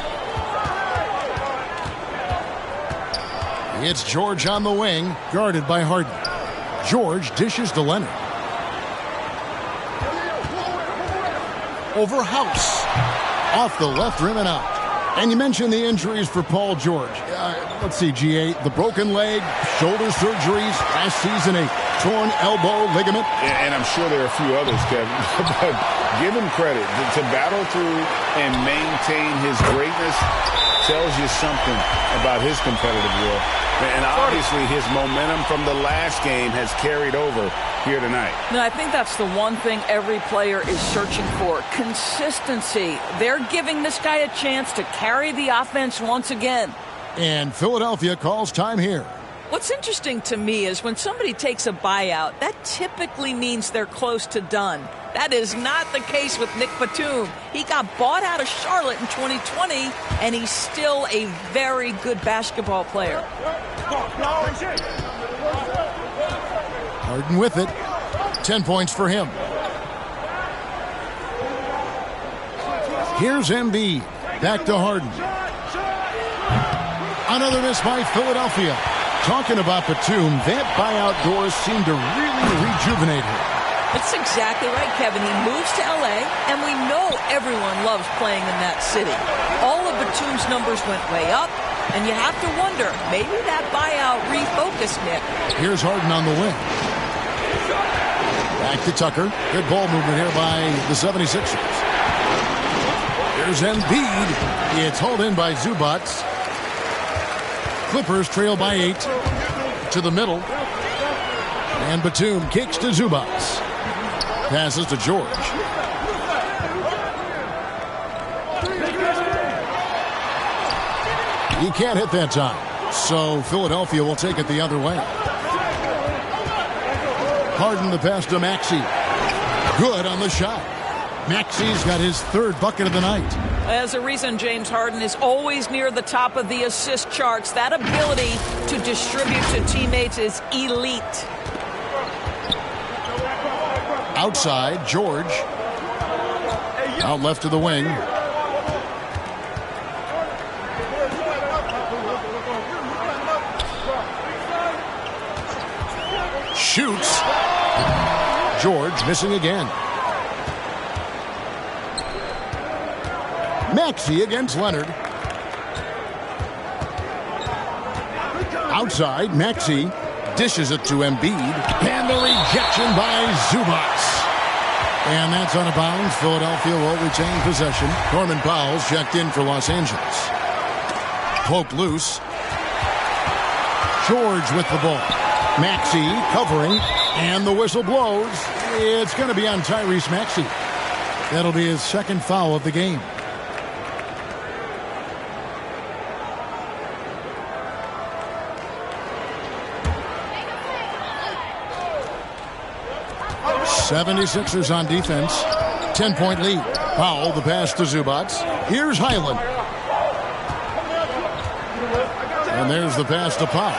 A: It's George on the wing, guarded by Harden. George dishes to Leonard. Over House. Off the left rim and out. And you mentioned the injuries for Paul George. Let's see, GA. The broken leg, shoulder surgeries, last season a torn elbow ligament.
C: And I'm sure there are a few others, Kevin. But give him credit. To battle through and maintain his greatness tells you something about his competitive will. And obviously his momentum from the last game has carried over here tonight.
D: No, I think that's the one thing every player is searching for. Consistency. They're giving this guy a chance to carry the offense once again.
A: And Philadelphia calls time here.
D: What's interesting to me is when somebody takes a buyout, that typically means they're close to done. That is not the case with Nick Batum. He got bought out of Charlotte in 2020, and he's still a very good basketball player.
A: Harden with it. 10 points for him. Here's Embiid. Back to Harden. Another miss by Philadelphia. Talking about Batum, that buyout doors seem to really rejuvenate him.
D: That's exactly right, Kevin. He moves to L.A., and we know everyone loves playing in that city. All of Batum's numbers went way up, and you have to wonder, maybe that buyout refocused Nick.
A: Here's Harden on the wing. Back to Tucker. Good ball movement here by the 76ers. Here's Embiid. It's hauled in by Zubac. Clippers trail by 8 to the middle. And Batum kicks to Zubac. Passes to George. He can't hit that time. So Philadelphia will take it the other way. Harden the pass to Maxey. Good on the shot. Maxey's got his third bucket of the night.
D: As a reason, James Harden is always near the top of the assist charts. That ability to distribute to teammates is elite.
A: Outside, George. Out left to the wing. Shoots. George missing again. Maxey against Leonard. Outside, Maxey dishes it to Embiid. And the rejection by Zubac. And that's out of bounds. Philadelphia will retain possession. Norman Powell's checked in for Los Angeles. Poked loose. George with the ball. Maxey covering. And the whistle blows. It's going to be on Tyrese Maxey. That'll be his second foul of the game. '76ers on defense. 10-point lead. Powell, the pass to Zubac. Here's Highland. And there's the pass to Powell.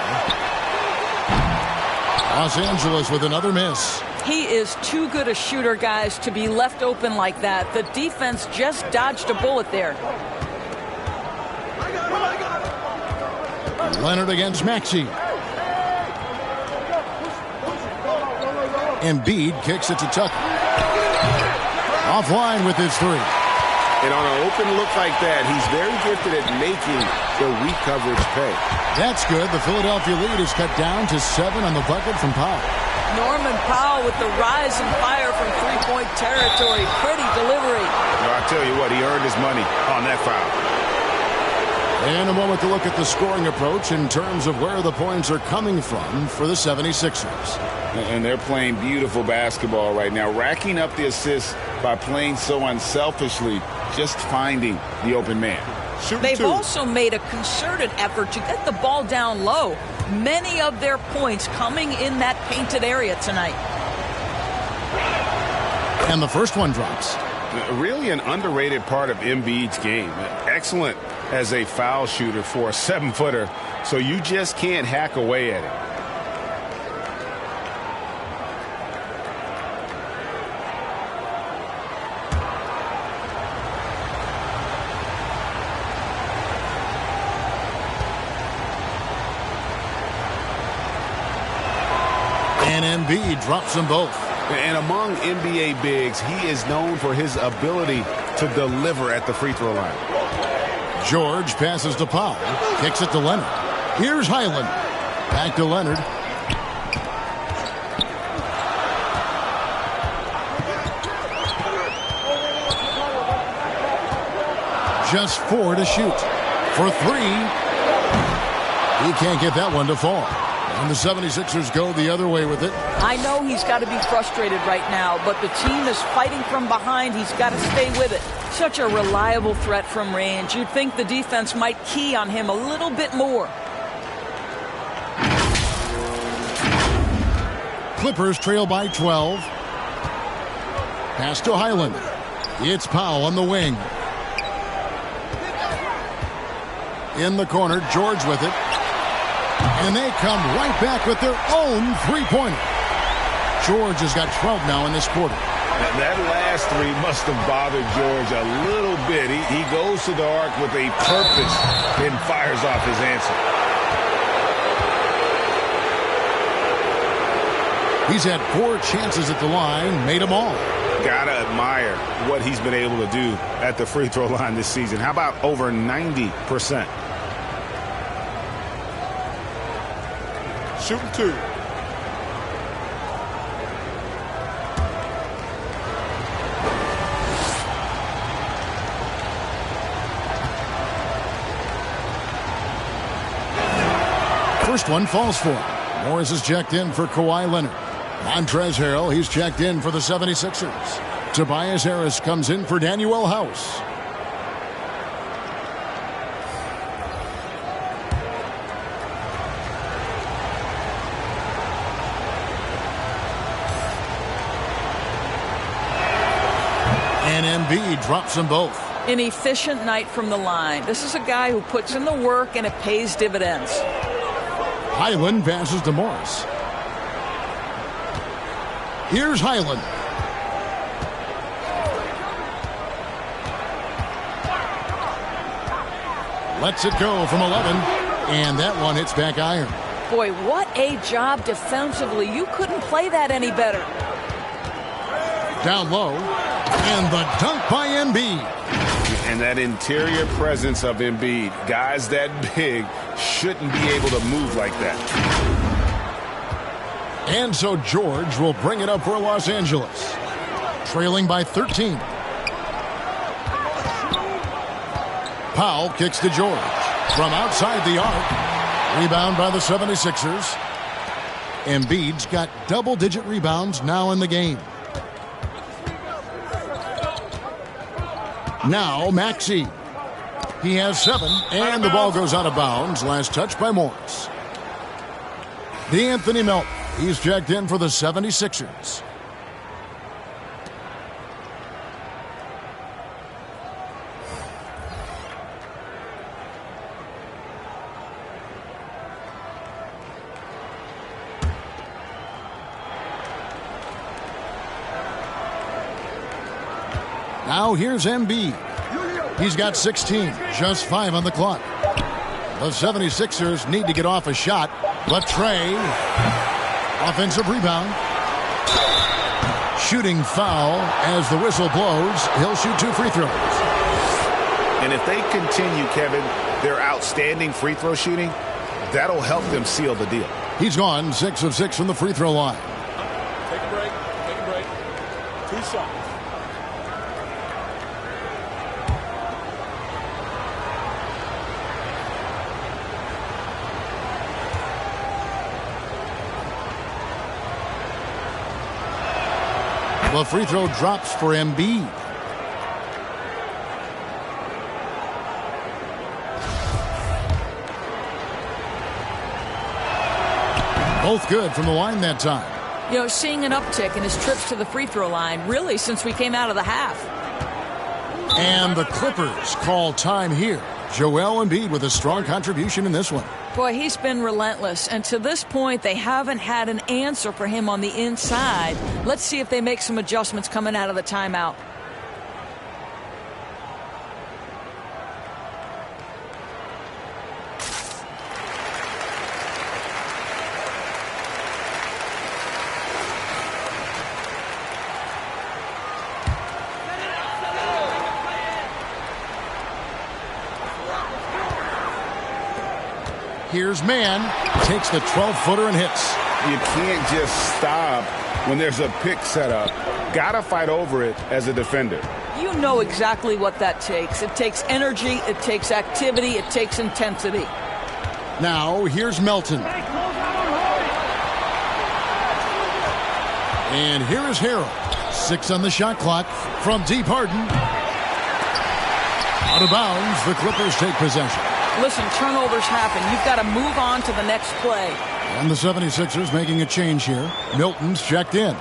A: Los Angeles with another miss.
D: He is too good a shooter, guys, to be left open like that. The defense just dodged a bullet there.
A: Leonard against Maxey. Embiid kicks it to Tucker. Offline with his three.
E: And on an open look like that, he's very gifted at making the weak coverage pay.
A: That's good. The Philadelphia lead is cut down to 7 on the bucket from Powell.
D: Norman Powell with the rise and fire from three-point territory. Pretty delivery.
C: Well, I tell you what, he earned his money on that foul.
A: And a moment to look at the scoring approach in terms of where the points are coming from for the 76ers.
C: And they're playing beautiful basketball right now, racking up the assists by playing so unselfishly, just finding the open man.
D: They've also made a concerted effort to get the ball down low. Many of their points coming in that painted area tonight.
A: And the first one drops.
C: Really an underrated part of Embiid's game. Excellent as a foul shooter for a 7-footer, so you just can't hack away at it.
A: And Embiid drops them both.
E: And among NBA bigs, he is known for his ability to deliver at the free throw line.
A: George passes to Powell. Kicks it to Leonard. Here's Highland. Back to Leonard. Just 4 to shoot. For 3. He can't get that one to fall. And the 76ers go the other way with it.
D: I know he's got to be frustrated right now, but the team is fighting from behind. He's got to stay with it. Such a reliable threat from range. You'd think the defense might key on him a little bit more.
A: Clippers trail by 12. Pass to Highland. It's Powell on the wing. In the corner, George with it. And they come right back with their own three-pointer. George has got 12 now in this quarter.
C: That last three must have bothered George a little bit. He goes to the arc with a purpose and fires off his answer.
A: He's had 4 chances at the line, made them all.
C: Gotta admire what he's been able to do at the free throw line this season. How about over 90%?
G: Shooting 2.
A: First one falls for him. Morris is checked in for Kawhi Leonard. Montrezl Harrell, he's checked in for the 76ers. Tobias Harris comes in for Danuel House. And Embiid drops them both.
D: An efficient night from the line. This is a guy who puts in the work and it pays dividends.
A: Highland passes to Morris. Here's Highland. Lets it go from 11. And that one hits back iron.
D: Boy, what a job defensively. You couldn't play that any better.
A: Down low. And the dunk by Embiid.
C: And that interior presence of Embiid, guys that big shouldn't be able to move like that.
A: And so George will bring it up for Los Angeles, trailing by 13. Powell kicks to George from outside the arc. Rebound by the 76ers. Embiid's got double-digit rebounds now in the game. Now Maxey. He has 7, and the ball goes out of bounds. Last touch by Morris. D'Anthony Melton. He's checked in for the 76ers. Now here's Embiid. He's got 16, just 5 on the clock. The 76ers need to get off a shot, but Trey, offensive rebound. Shooting foul as the whistle blows. He'll shoot 2 free throws.
C: And if they continue, Kevin, their outstanding free throw shooting, that'll help them seal the deal.
A: He's gone 6 of 6 from the free throw line.
L: Take a break. Take a break. 2 shots.
A: The free throw drops for Embiid. Both good from the line that time.
D: You know, seeing an uptick in his trips to the free throw line, really, since we came out of the half.
A: And the Clippers call time here. Joel Embiid with a strong contribution in this one.
D: Boy, he's been relentless, and to this point, they haven't had an answer for him on the inside. Let's see if they make some adjustments coming out of the timeout.
A: Here's Mann, takes the 12-footer and hits.
C: You can't just stop when there's a pick set up. Gotta fight over it as a defender.
D: You know exactly what that takes. It takes energy, it takes activity, it takes intensity.
A: Now, here's Melton. And here is Harrell. 6 on the shot clock from deep. Harden. Out of bounds, the Clippers take possession.
D: Listen, turnovers happen. You've got to move on to the next play.
A: And the 76ers making a change here. Milton's checked in.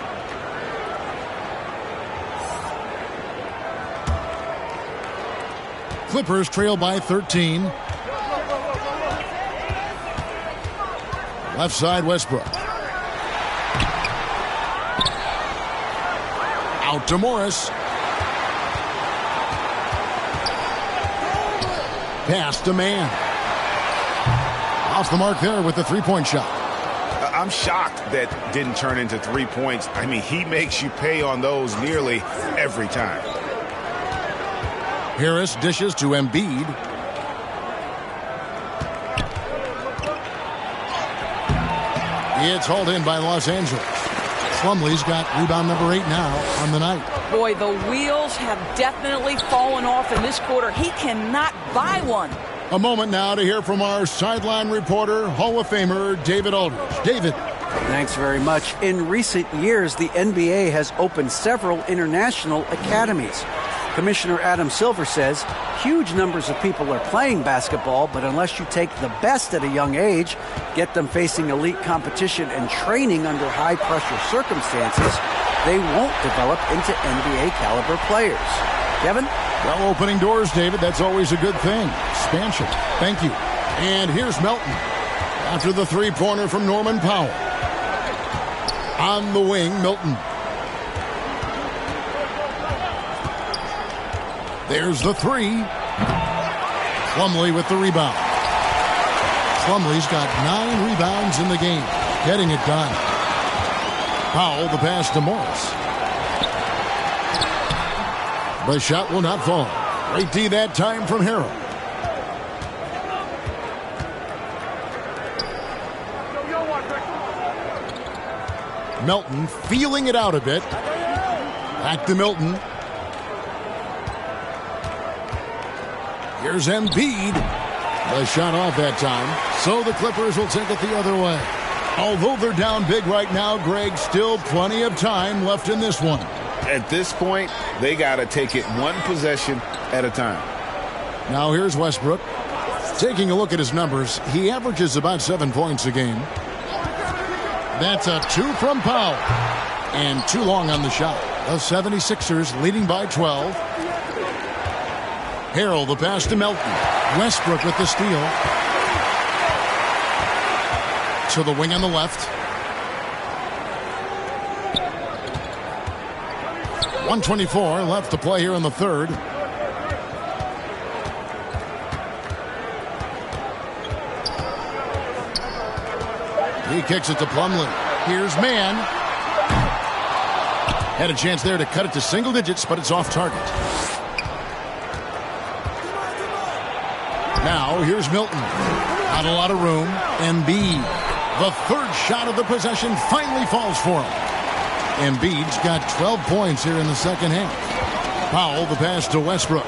A: Clippers trail by 13. Left side, Westbrook. Out to Morris. Pass to Mann. Off the mark there with the three-point shot.
C: I'm shocked that didn't turn into 3 points. I mean, he makes you pay on those nearly every time.
A: Harris dishes to Embiid. It's hauled in by Los Angeles. Plumlee's got rebound number 8 now on the night.
D: Boy, the wheels have definitely fallen off in this quarter. He cannot buy one.
A: A moment now to hear from our sideline reporter, Hall of Famer David Aldridge. David.
B: Thanks very much. In recent years, the NBA has opened several international academies. Commissioner Adam Silver says huge numbers of people are playing basketball, but unless you take the best at a young age, get them facing elite competition and training under high-pressure circumstances, they won't develop into NBA-caliber players. Kevin?
A: Well, opening doors, David, that's always a good thing. Expansion. Thank you. And here's Melton after the three-pointer from Norman Powell. On the wing, Milton. There's the three. Plumlee with the rebound. Plumlee's got 9 rebounds in the game, getting it done. Powell, the pass to Morris. The shot will not fall. Great D that time from Harrell. Melton feeling it out a bit. Back to Milton. Here's Embiid. The shot off that time. So the Clippers will take it the other way. Although they're down big right now, Greg, still plenty of time left in this one.
C: At this point, they got to take it one possession at a time.
A: Now here's Westbrook. Taking a look at his numbers, he averages about 7 points a game. That's a 2 from Powell. And too long on the shot. The 76ers leading by 12. Harrell the pass to Melton. Westbrook with the steal. To the wing on the left. 1:24 left to play here in the third. He kicks it to Plumlee. Here's Mann. Had a chance there to cut it to single digits, but it's off target. Now here's Milton. Not a lot of room. Embiid. The third shot of the possession finally falls for him. Embiid's got 12 points here in the second half. Powell the pass to Westbrook.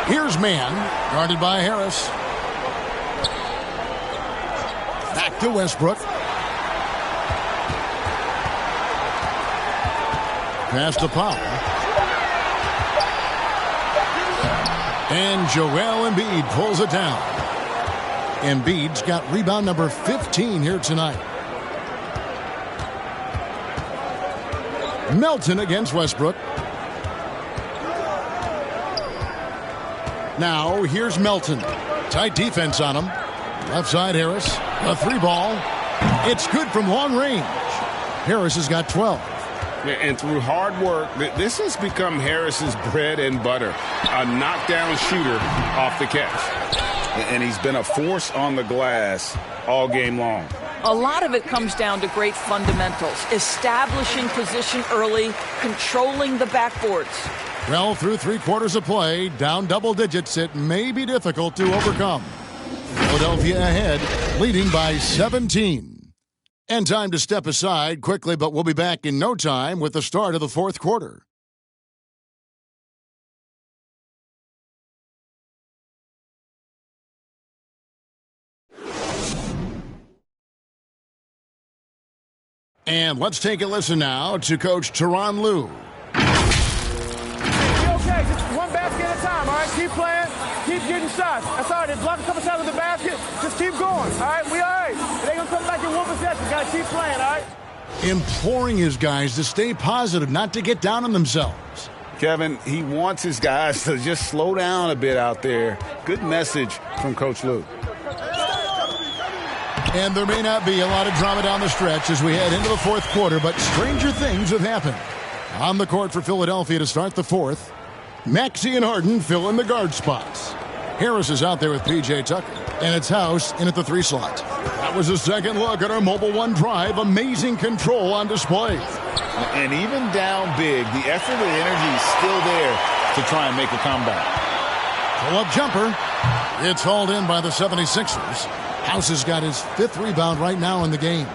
A: Here's Mann. Guarded by Harris. Back to Westbrook. Pass to Powell. And Joel Embiid pulls it down. Embiid's got rebound number 15 here tonight. Melton against Westbrook. Now here's Melton. Tight defense on him. Left side Harris. A 3-ball. It's good from long range. Harris has got 12.
C: And through hard work, this has become Harris's bread and butter. A knockdown shooter off the catch. And he's been a force on the glass all game long.
D: A lot of it comes down to great fundamentals. Establishing position early, controlling the backboards.
A: Well, through 3 quarters of play, down double digits, it may be difficult to overcome. Philadelphia ahead, leading by 17. And time to step aside quickly, but we'll be back in no time with the start of the fourth quarter. And let's take a listen now to Coach Tyronn Lue.
L: Be okay, just one basket at a time, all right? Keep playing, keep getting shots. That's all right, they block a couple shots with the basket, just keep going, all right? We all right. They gonna come back in one possession, gotta keep playing, all right?
A: Imploring his guys to stay positive, not to get down on themselves.
C: Kevin, he wants his guys to just slow down a bit out there. Good message from Coach Lue.
A: And there may not be a lot of drama down the stretch as we head into the fourth quarter, but stranger things have happened. On the court for Philadelphia to start the fourth, Maxey and Harden fill in the guard spots. Harris is out there with P.J. Tucker, and it's House in at the 3 slot. That was a second look at our Mobile One drive. Amazing control on display.
C: And even down big, the effort and energy is still there to try and make a comeback.
A: Pull-up jumper. It's hauled in by the 76ers. House has got his 5th rebound right now in the game.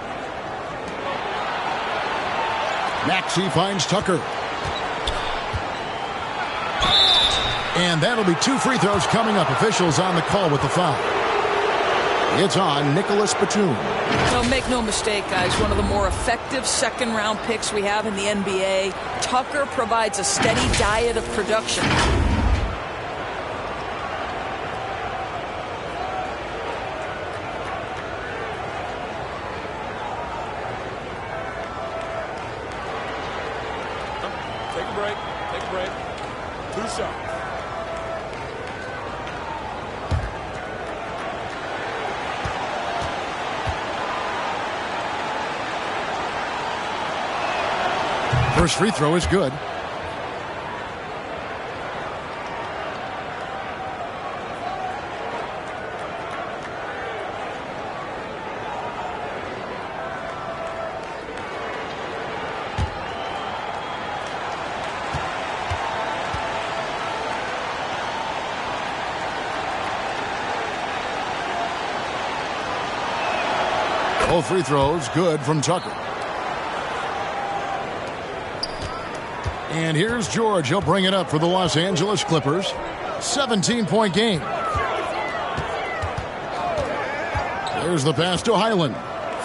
A: Maxey finds Tucker. And that'll be 2 free throws coming up. Officials on the call with the foul. It's on Nicholas Batum.
D: So make no mistake, guys, one of the more effective second-round picks we have in the NBA. Tucker provides a steady diet of production.
L: Take a break, 2 shots.
A: First free throw is good. Both free throws good from Tucker. And here's George. He'll bring it up for the Los Angeles Clippers. 17-point game. There's the pass to Highland.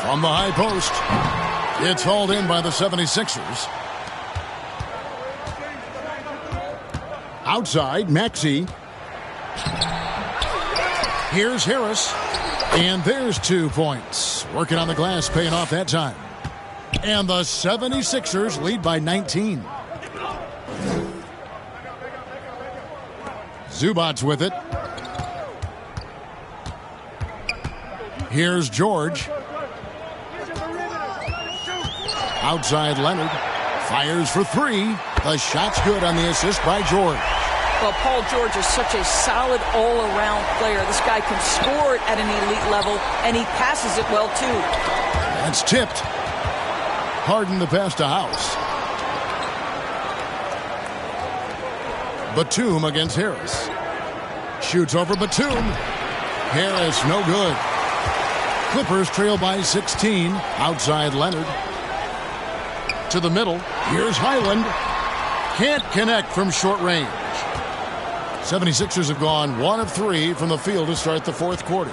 A: From the high post. It's hauled in by the 76ers. Outside, Maxey. Here's Harris. And there's 2 points. Working on the glass, paying off that time. And the 76ers lead by 19. Zubats with it. Here's George. Outside Leonard. Fires for 3. The shot's good on the assist by George.
D: Well, Paul George is such a solid all-around player. This guy can score it at an elite level, and he passes it well, too.
A: That's tipped. Harden the pass to House. Batum against Harris. Shoots over Batum. Harris, no good. Clippers trail by 16. Outside Leonard. To the middle. Here's Highland. Can't connect from short range. 76ers have gone 1 of 3 from the field to start the fourth quarter.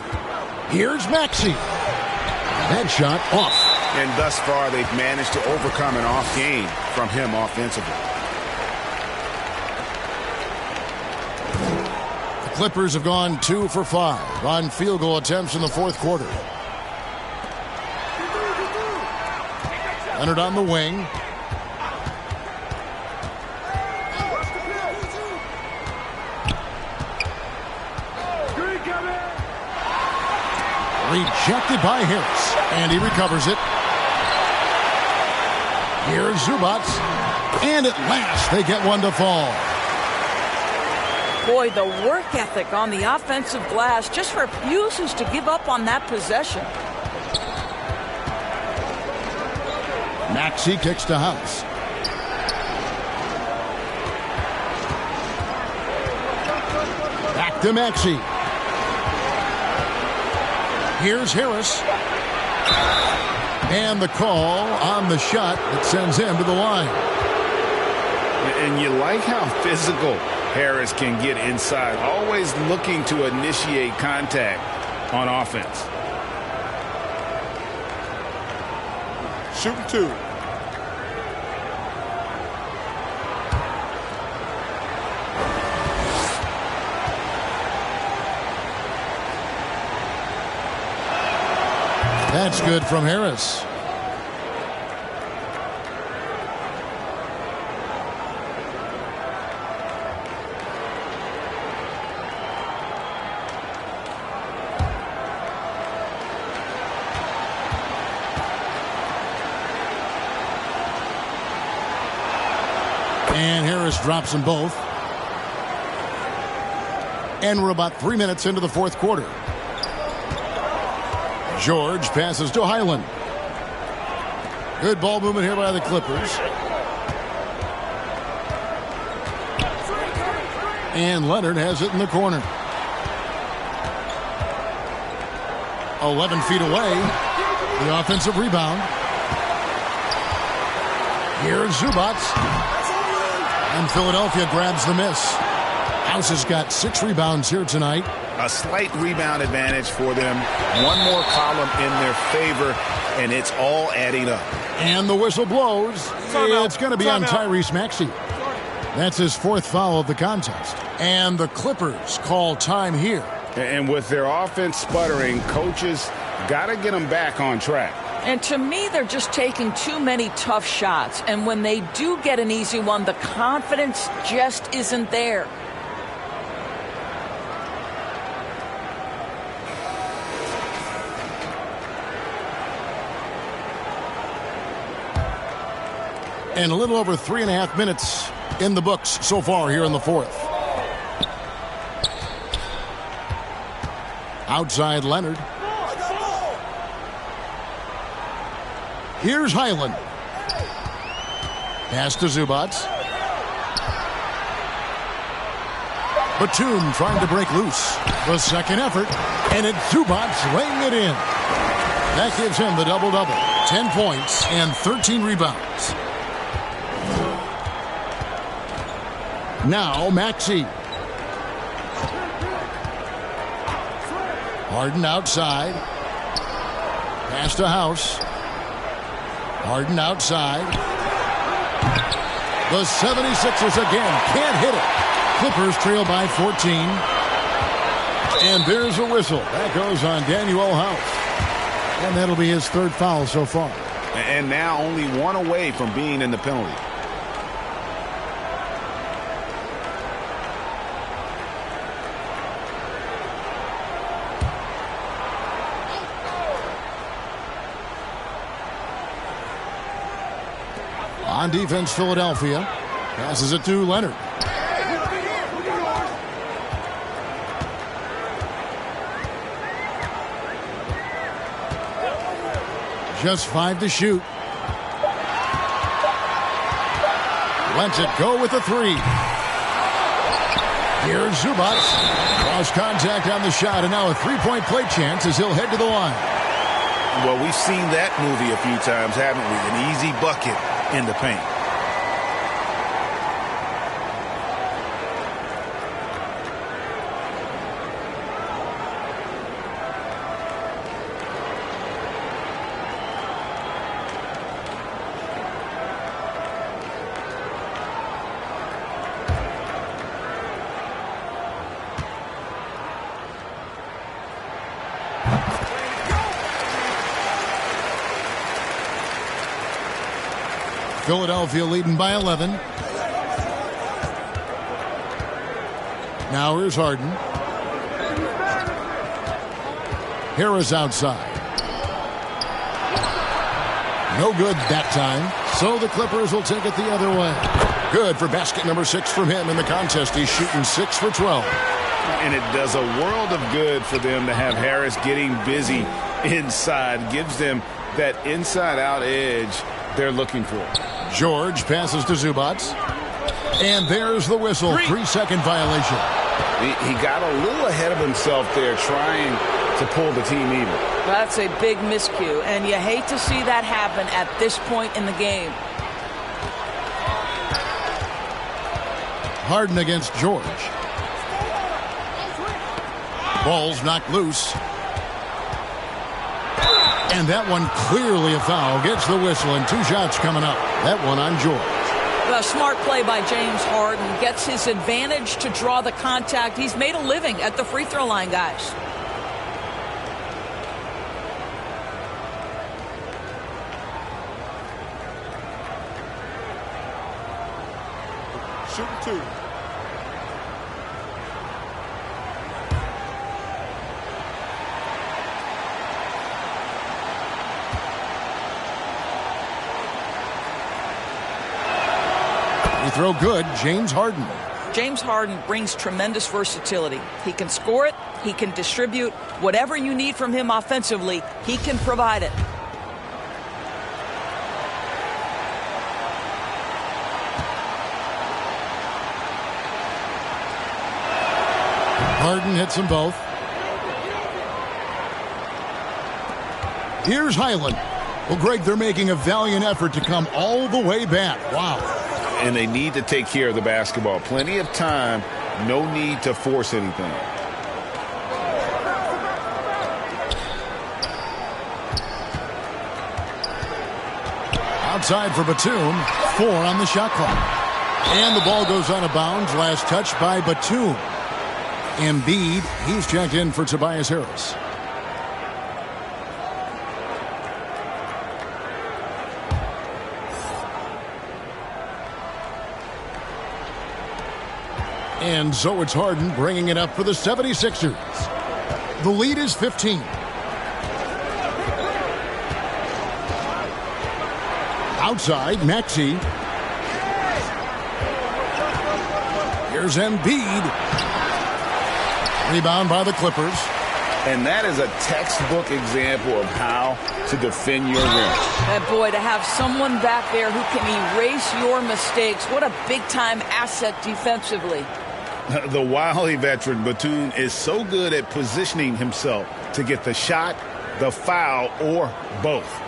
A: Here's Maxey. That shot off.
C: And thus far, they've managed to overcome an off game from him offensively.
A: The Clippers have gone 2 for 5 on field goal attempts in the fourth quarter. Leonard on the wing. Rejected by Harris, and he recovers it. Here's Zubats, and at last they get one to fall.
D: Boy, the work ethic on the offensive glass just refuses to give up on that possession.
A: Maxey kicks to House. Back to Maxey. Here's Harris. And the call on the shot that sends him to the line.
C: And you like how physical Harris can get inside. Always looking to initiate contact on offense.
G: Shooting 2.
A: That's good from Harris. And Harris drops them both. And we're about 3 minutes into the fourth quarter. George passes to Highland. Good ball movement here by the Clippers. And Leonard has it in the corner. 11 feet away. The offensive rebound. Here's Zubats. And Philadelphia grabs the miss. House has got 6 rebounds here tonight.
C: A slight rebound advantage for them. One more column in their favor, and it's all adding up.
A: And the whistle blows. It's going to be on Tyrese Maxey. That's his 4th foul of the contest. And the Clippers call time here.
C: And with their offense sputtering, coaches got to get them back on track.
D: And to me, they're just taking too many tough shots. And when they do get an easy one, the confidence just isn't there.
A: And a little over 3.5 minutes in the books so far here in the fourth. Outside Leonard. Here's Highland. Pass to Zubats. Batum trying to break loose. The second effort, and it's Zubats laying it in. That gives him the double-double. 10 points and 13 rebounds. Now Maxey. Harden outside. Pass to House. Harden outside. The 76ers again can't hit it. Clippers trail by 14. And there's a whistle. That goes on Daniel House. And that'll be his third foul so far.
C: And now only one away from being in the penalty.
A: On defense, Philadelphia passes it to Leonard. Just 5 to shoot. Lets it go with the 3. Here's Zubac. Cross contact on the shot, and now a 3-point play chance as he'll head to the line.
F: Well, we've seen that movie a few times, haven't we? An easy bucket in the paint.
A: Philadelphia leading by 11. Now here's Harden. Harris outside. No good that time. So the Clippers will take it the other way. Good for basket number 6 from him in the contest. He's shooting 6 for 12.
C: And it does a world of good for them to have Harris getting busy inside. Gives them that inside-out edge they're looking for.
A: George passes to Zubac. And there's the whistle. 3-second violation.
C: He got a little ahead of himself there trying to pull the team even.
D: That's a big miscue, and you hate to see that happen at this point in the game.
A: Harden against George. Ball's knocked loose. And that one clearly a foul. Gets the whistle, and 2 shots coming up. That one on George.
D: A smart play by James Harden. Gets his advantage to draw the contact. He's made a living at the free throw line, guys.
G: Shoot 2.
A: Throw good, James Harden.
D: James Harden brings tremendous versatility. He can score it, he can distribute. Whatever you need from him offensively, he can provide it.
A: Harden hits them both. Here's Highland. Well, Greg, they're making a valiant effort to come all the way back. Wow.
C: And they need to take care of the basketball. Plenty of time. No need to force anything.
A: Outside for Batum. 4 on the shot clock. And the ball goes out of bounds. Last touch by Batum. Embiid, he's checked in for Tobias Harris. And so it's Harden bringing it up for the 76ers. The lead is 15. Outside, Maxey. Here's Embiid. Rebound by the Clippers.
C: And that is a textbook example of how to defend your rim.
D: And boy, to have someone back there who can erase your mistakes, what a big-time asset defensively.
C: The wily veteran Batum is so good at positioning himself to get the shot the foul, or both.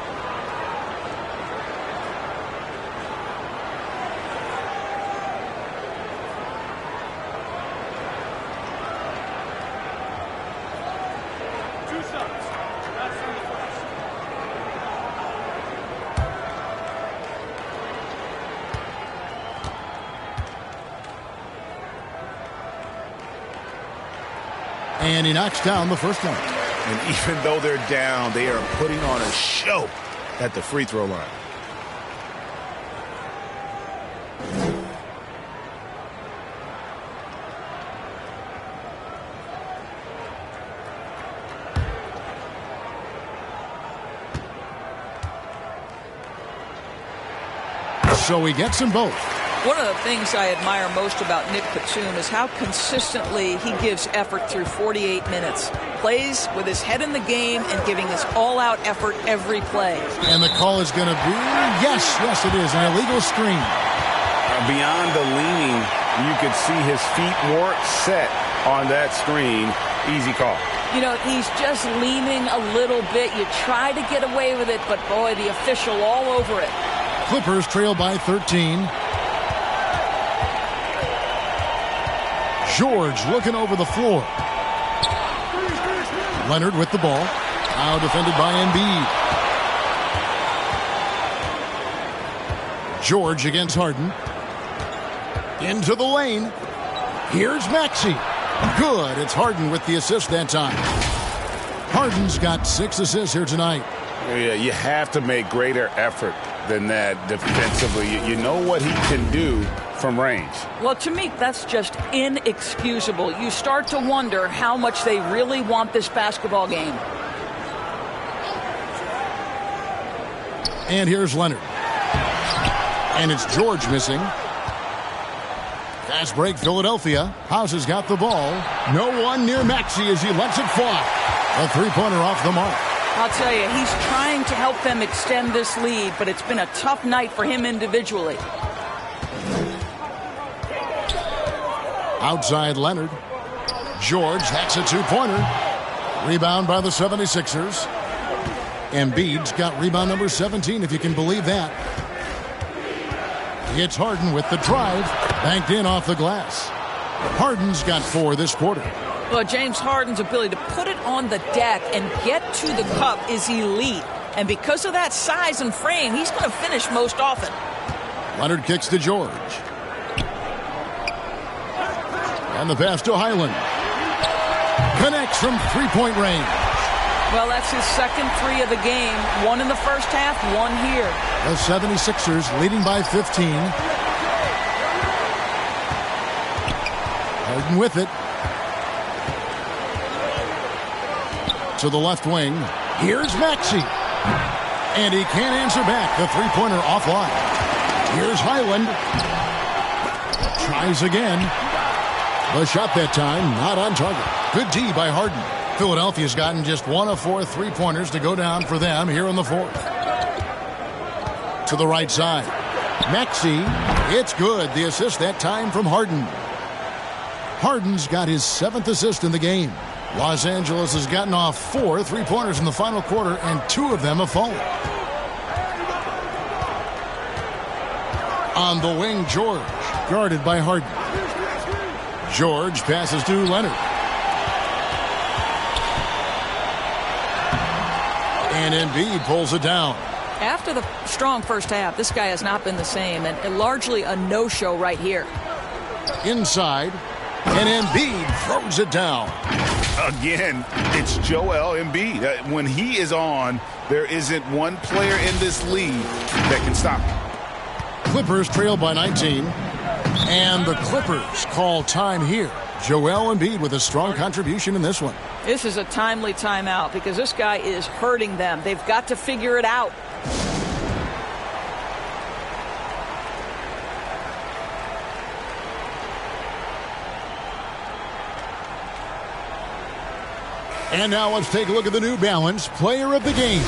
A: And he knocks down the first one.
C: And even though they're down, they are putting on a show at the free throw line.
A: So he gets them both.
D: One of the things I admire most about Nick Batum is how consistently he gives effort through 48 minutes. Plays with his head in the game and giving his all-out effort every play.
A: And the call is going to be, yes, it is, an illegal screen.
C: Beyond the leaning, you could see his feet weren't set on that screen. Easy call.
D: You know, he's just leaning a little bit. You try to get away with it, but boy, the official all over it.
A: Clippers trail by 13. George looking over the floor. Leonard with the ball. Now defended by Embiid. George against Harden. Into the lane. Here's Maxey. Good. It's Harden with the assist that time. Harden's got 6 assists here tonight.
C: Yeah, you have to make greater effort than that defensively. You know what he can do from range.
D: Well, to me, that's just inexcusable. You start to wonder how much they really want this basketball game.
A: And here's Leonard. And it's George missing. Fast break, Philadelphia. House has got the ball. No one near Maxey as he lets it fly. A three-pointer off the mark.
D: I'll tell you, he's trying to help them extend this lead, but it's been a tough night for him individually.
A: Outside Leonard. George, that's a two-pointer. Rebound by the 76ers. Embiid's got rebound number 17, if you can believe that. It's Harden with the drive. Banked in off the glass. Harden's got 4 this quarter.
D: Well, James Harden's ability to put it on the deck and get to the cup is elite. And because of that size and frame, he's going to finish most often.
A: Leonard kicks to George. And the pass to Highland. Connects from three-point range.
D: Well, that's his second 3 of the game. 1 in the first half, 1 here.
A: The 76ers leading by 15. Harden with it. To the left wing. Here's Maxey. And he can't answer back. The three-pointer offline. Here's Highland. Tries again. The shot that time, not on target. Good D by Harden. Philadelphia's gotten just 1 of 4 three-pointers to go down for them here in the fourth. To the right side. Maxey, it's good. The assist that time from Harden. Harden's got his 7th assist in the game. Los Angeles has gotten off 4 three-pointers in the final quarter, and 2 of them have fallen. On the wing, George, guarded by Harden. George passes to Leonard. And Embiid pulls it down.
D: After the strong first half, this guy has not been the same, and largely a no-show right here.
A: Inside, and Embiid throws it down.
C: Again, it's Joel Embiid. When he is on, there isn't one player in this league that can stop him.
A: Clippers trail by 19. And the Clippers call time here. Joel Embiid with a strong contribution in this one.
D: This is a timely timeout because this guy is hurting them. They've got to figure it out.
A: And now let's take a look at the New Balance player of the game,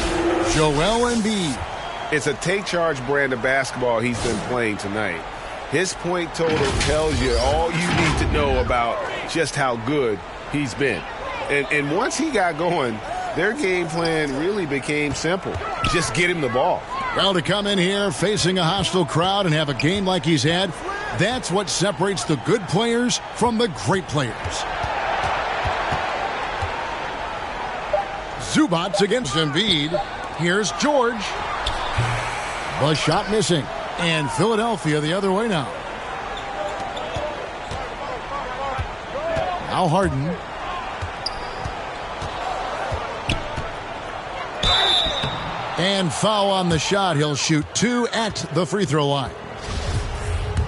A: Joel Embiid.
C: It's a take charge brand of basketball he's been playing tonight. His point total tells you all you need to know about just how good he's been. And once he got going, their game plan really became simple. Just get him the ball.
A: Well, to come in here facing a hostile crowd and have a game like he's had, that's what separates the good players from the great players. Zubac against Embiid. Here's George. The shot missing. And Philadelphia the other way now. Now Harden. And foul on the shot. He'll shoot 2 at the free throw line.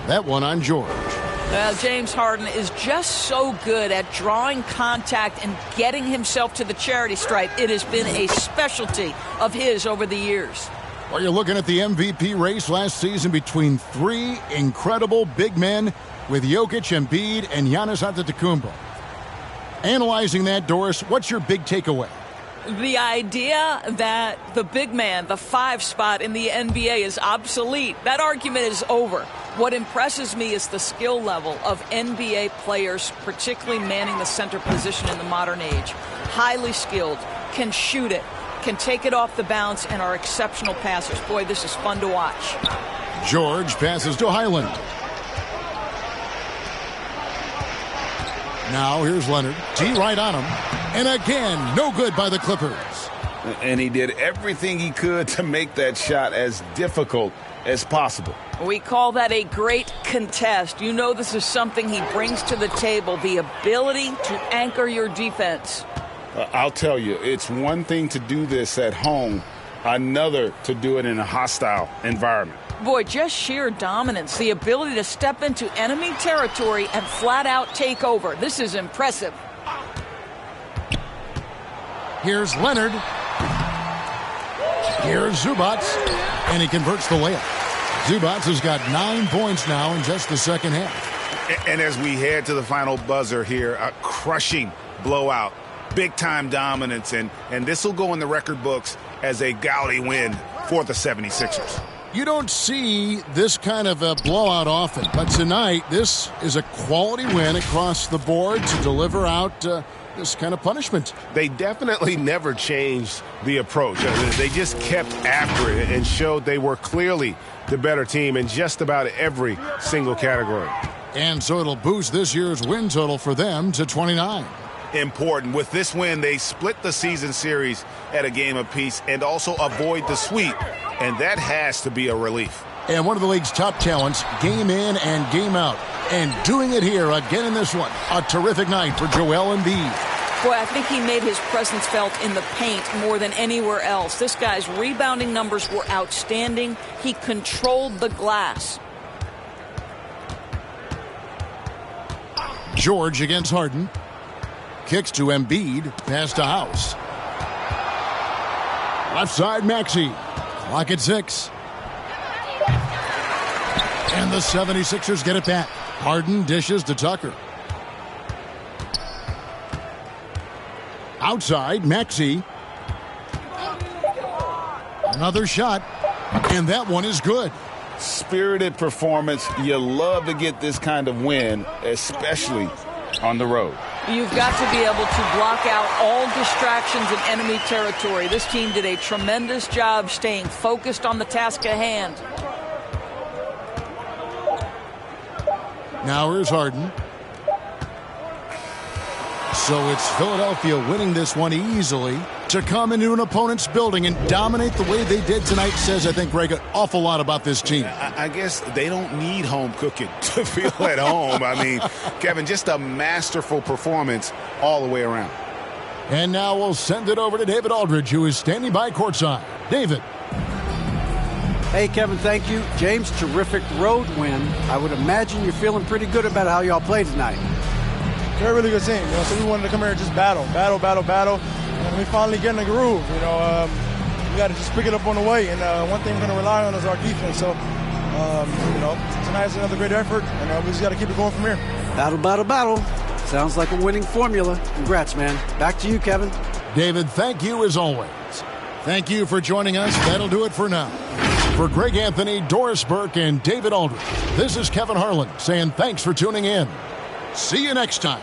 A: That one on George.
D: Well, James Harden is just so good at drawing contact and getting himself to the charity stripe. It has been a specialty of his over the years.
A: Well, you're looking at the MVP race last season between 3 incredible big men with Jokic, Embiid, and Giannis Antetokounmpo. Analyzing that, Doris, what's your big takeaway?
D: The idea that the big man, the 5 spot in the NBA is obsolete, that argument is over. What impresses me is the skill level of NBA players, particularly manning the center position in the modern age. Highly skilled, can shoot it, can take it off the bounce, and are exceptional passers. Boy, this is fun to watch.
A: George passes to Highland. Now here's Leonard. T right on him. And again, no good by the Clippers.
C: And he did everything he could to make that shot as difficult as possible.
D: We call that a great contest. You know this is something he brings to the table, the ability to anchor your defense.
C: I'll tell you, it's one thing to do this at home, another to do it in a hostile environment.
D: Boy, just sheer dominance, the ability to step into enemy territory and flat out take over. This is impressive.
A: Here's Leonard. Here's Zubac. And he converts the layup. Zubac has got 9 points now in just the second half.
C: And as we head to the final buzzer here, a crushing blowout, big-time dominance, and this will go in the record books as a gaudy win for the 76ers.
A: You don't see this kind of a blowout often, but tonight this is a quality win across the board to deliver out this kind of punishment.
C: They definitely never changed the approach. They just kept after it and showed they were clearly the better team in just about every single category.
A: And so it'll boost this year's win total for them to 29.
C: Important. With this win, they split the season series at a game apiece and also avoid the sweep, and that has to be a relief.
A: And one of the league's top talents, game in and game out, and doing it here again in this one. A terrific night for Joel Embiid.
D: Boy, I think he made his presence felt in the paint more than anywhere else. This guy's rebounding numbers were outstanding. He controlled the glass.
A: George against Harden. Kicks to Embiid. Pass to House. Left side, Maxey. Clock at 6. And the 76ers get it back. Harden dishes to Tucker. Outside, Maxey. Another shot. And that one is good.
C: Spirited performance. You love to get this kind of win, especially on the road.
D: You've got to be able to block out all distractions in enemy territory. This team did a tremendous job staying focused on the task at hand.
A: Now here's Harden. So it's Philadelphia winning this one easily. To come into an opponent's building and dominate the way they did tonight says, I think, Greg, an awful lot about this team.
C: I guess they don't need home cooking to feel at home. I mean, Kevin, just a masterful performance all the way around.
A: And now we'll send it over to David Aldridge, who is standing by courtside. David.
B: Hey, Kevin, thank you. James, terrific road win. I would imagine you're feeling pretty good about how y'all played tonight.
L: They're a really good team, so we wanted to come here and just battle. And we finally get in the groove, we got to just pick it up on the way. And one thing we're going to rely on is our defense. So, tonight's another great effort, and we just got to keep it going from here.
B: Battle. Sounds like a winning formula. Congrats, man. Back to you, Kevin.
A: David, thank you as always. Thank you for joining us. That'll do it for now. For Greg Anthony, Doris Burke, and David Aldridge, this is Kevin Harlan saying thanks for tuning in. See you next time.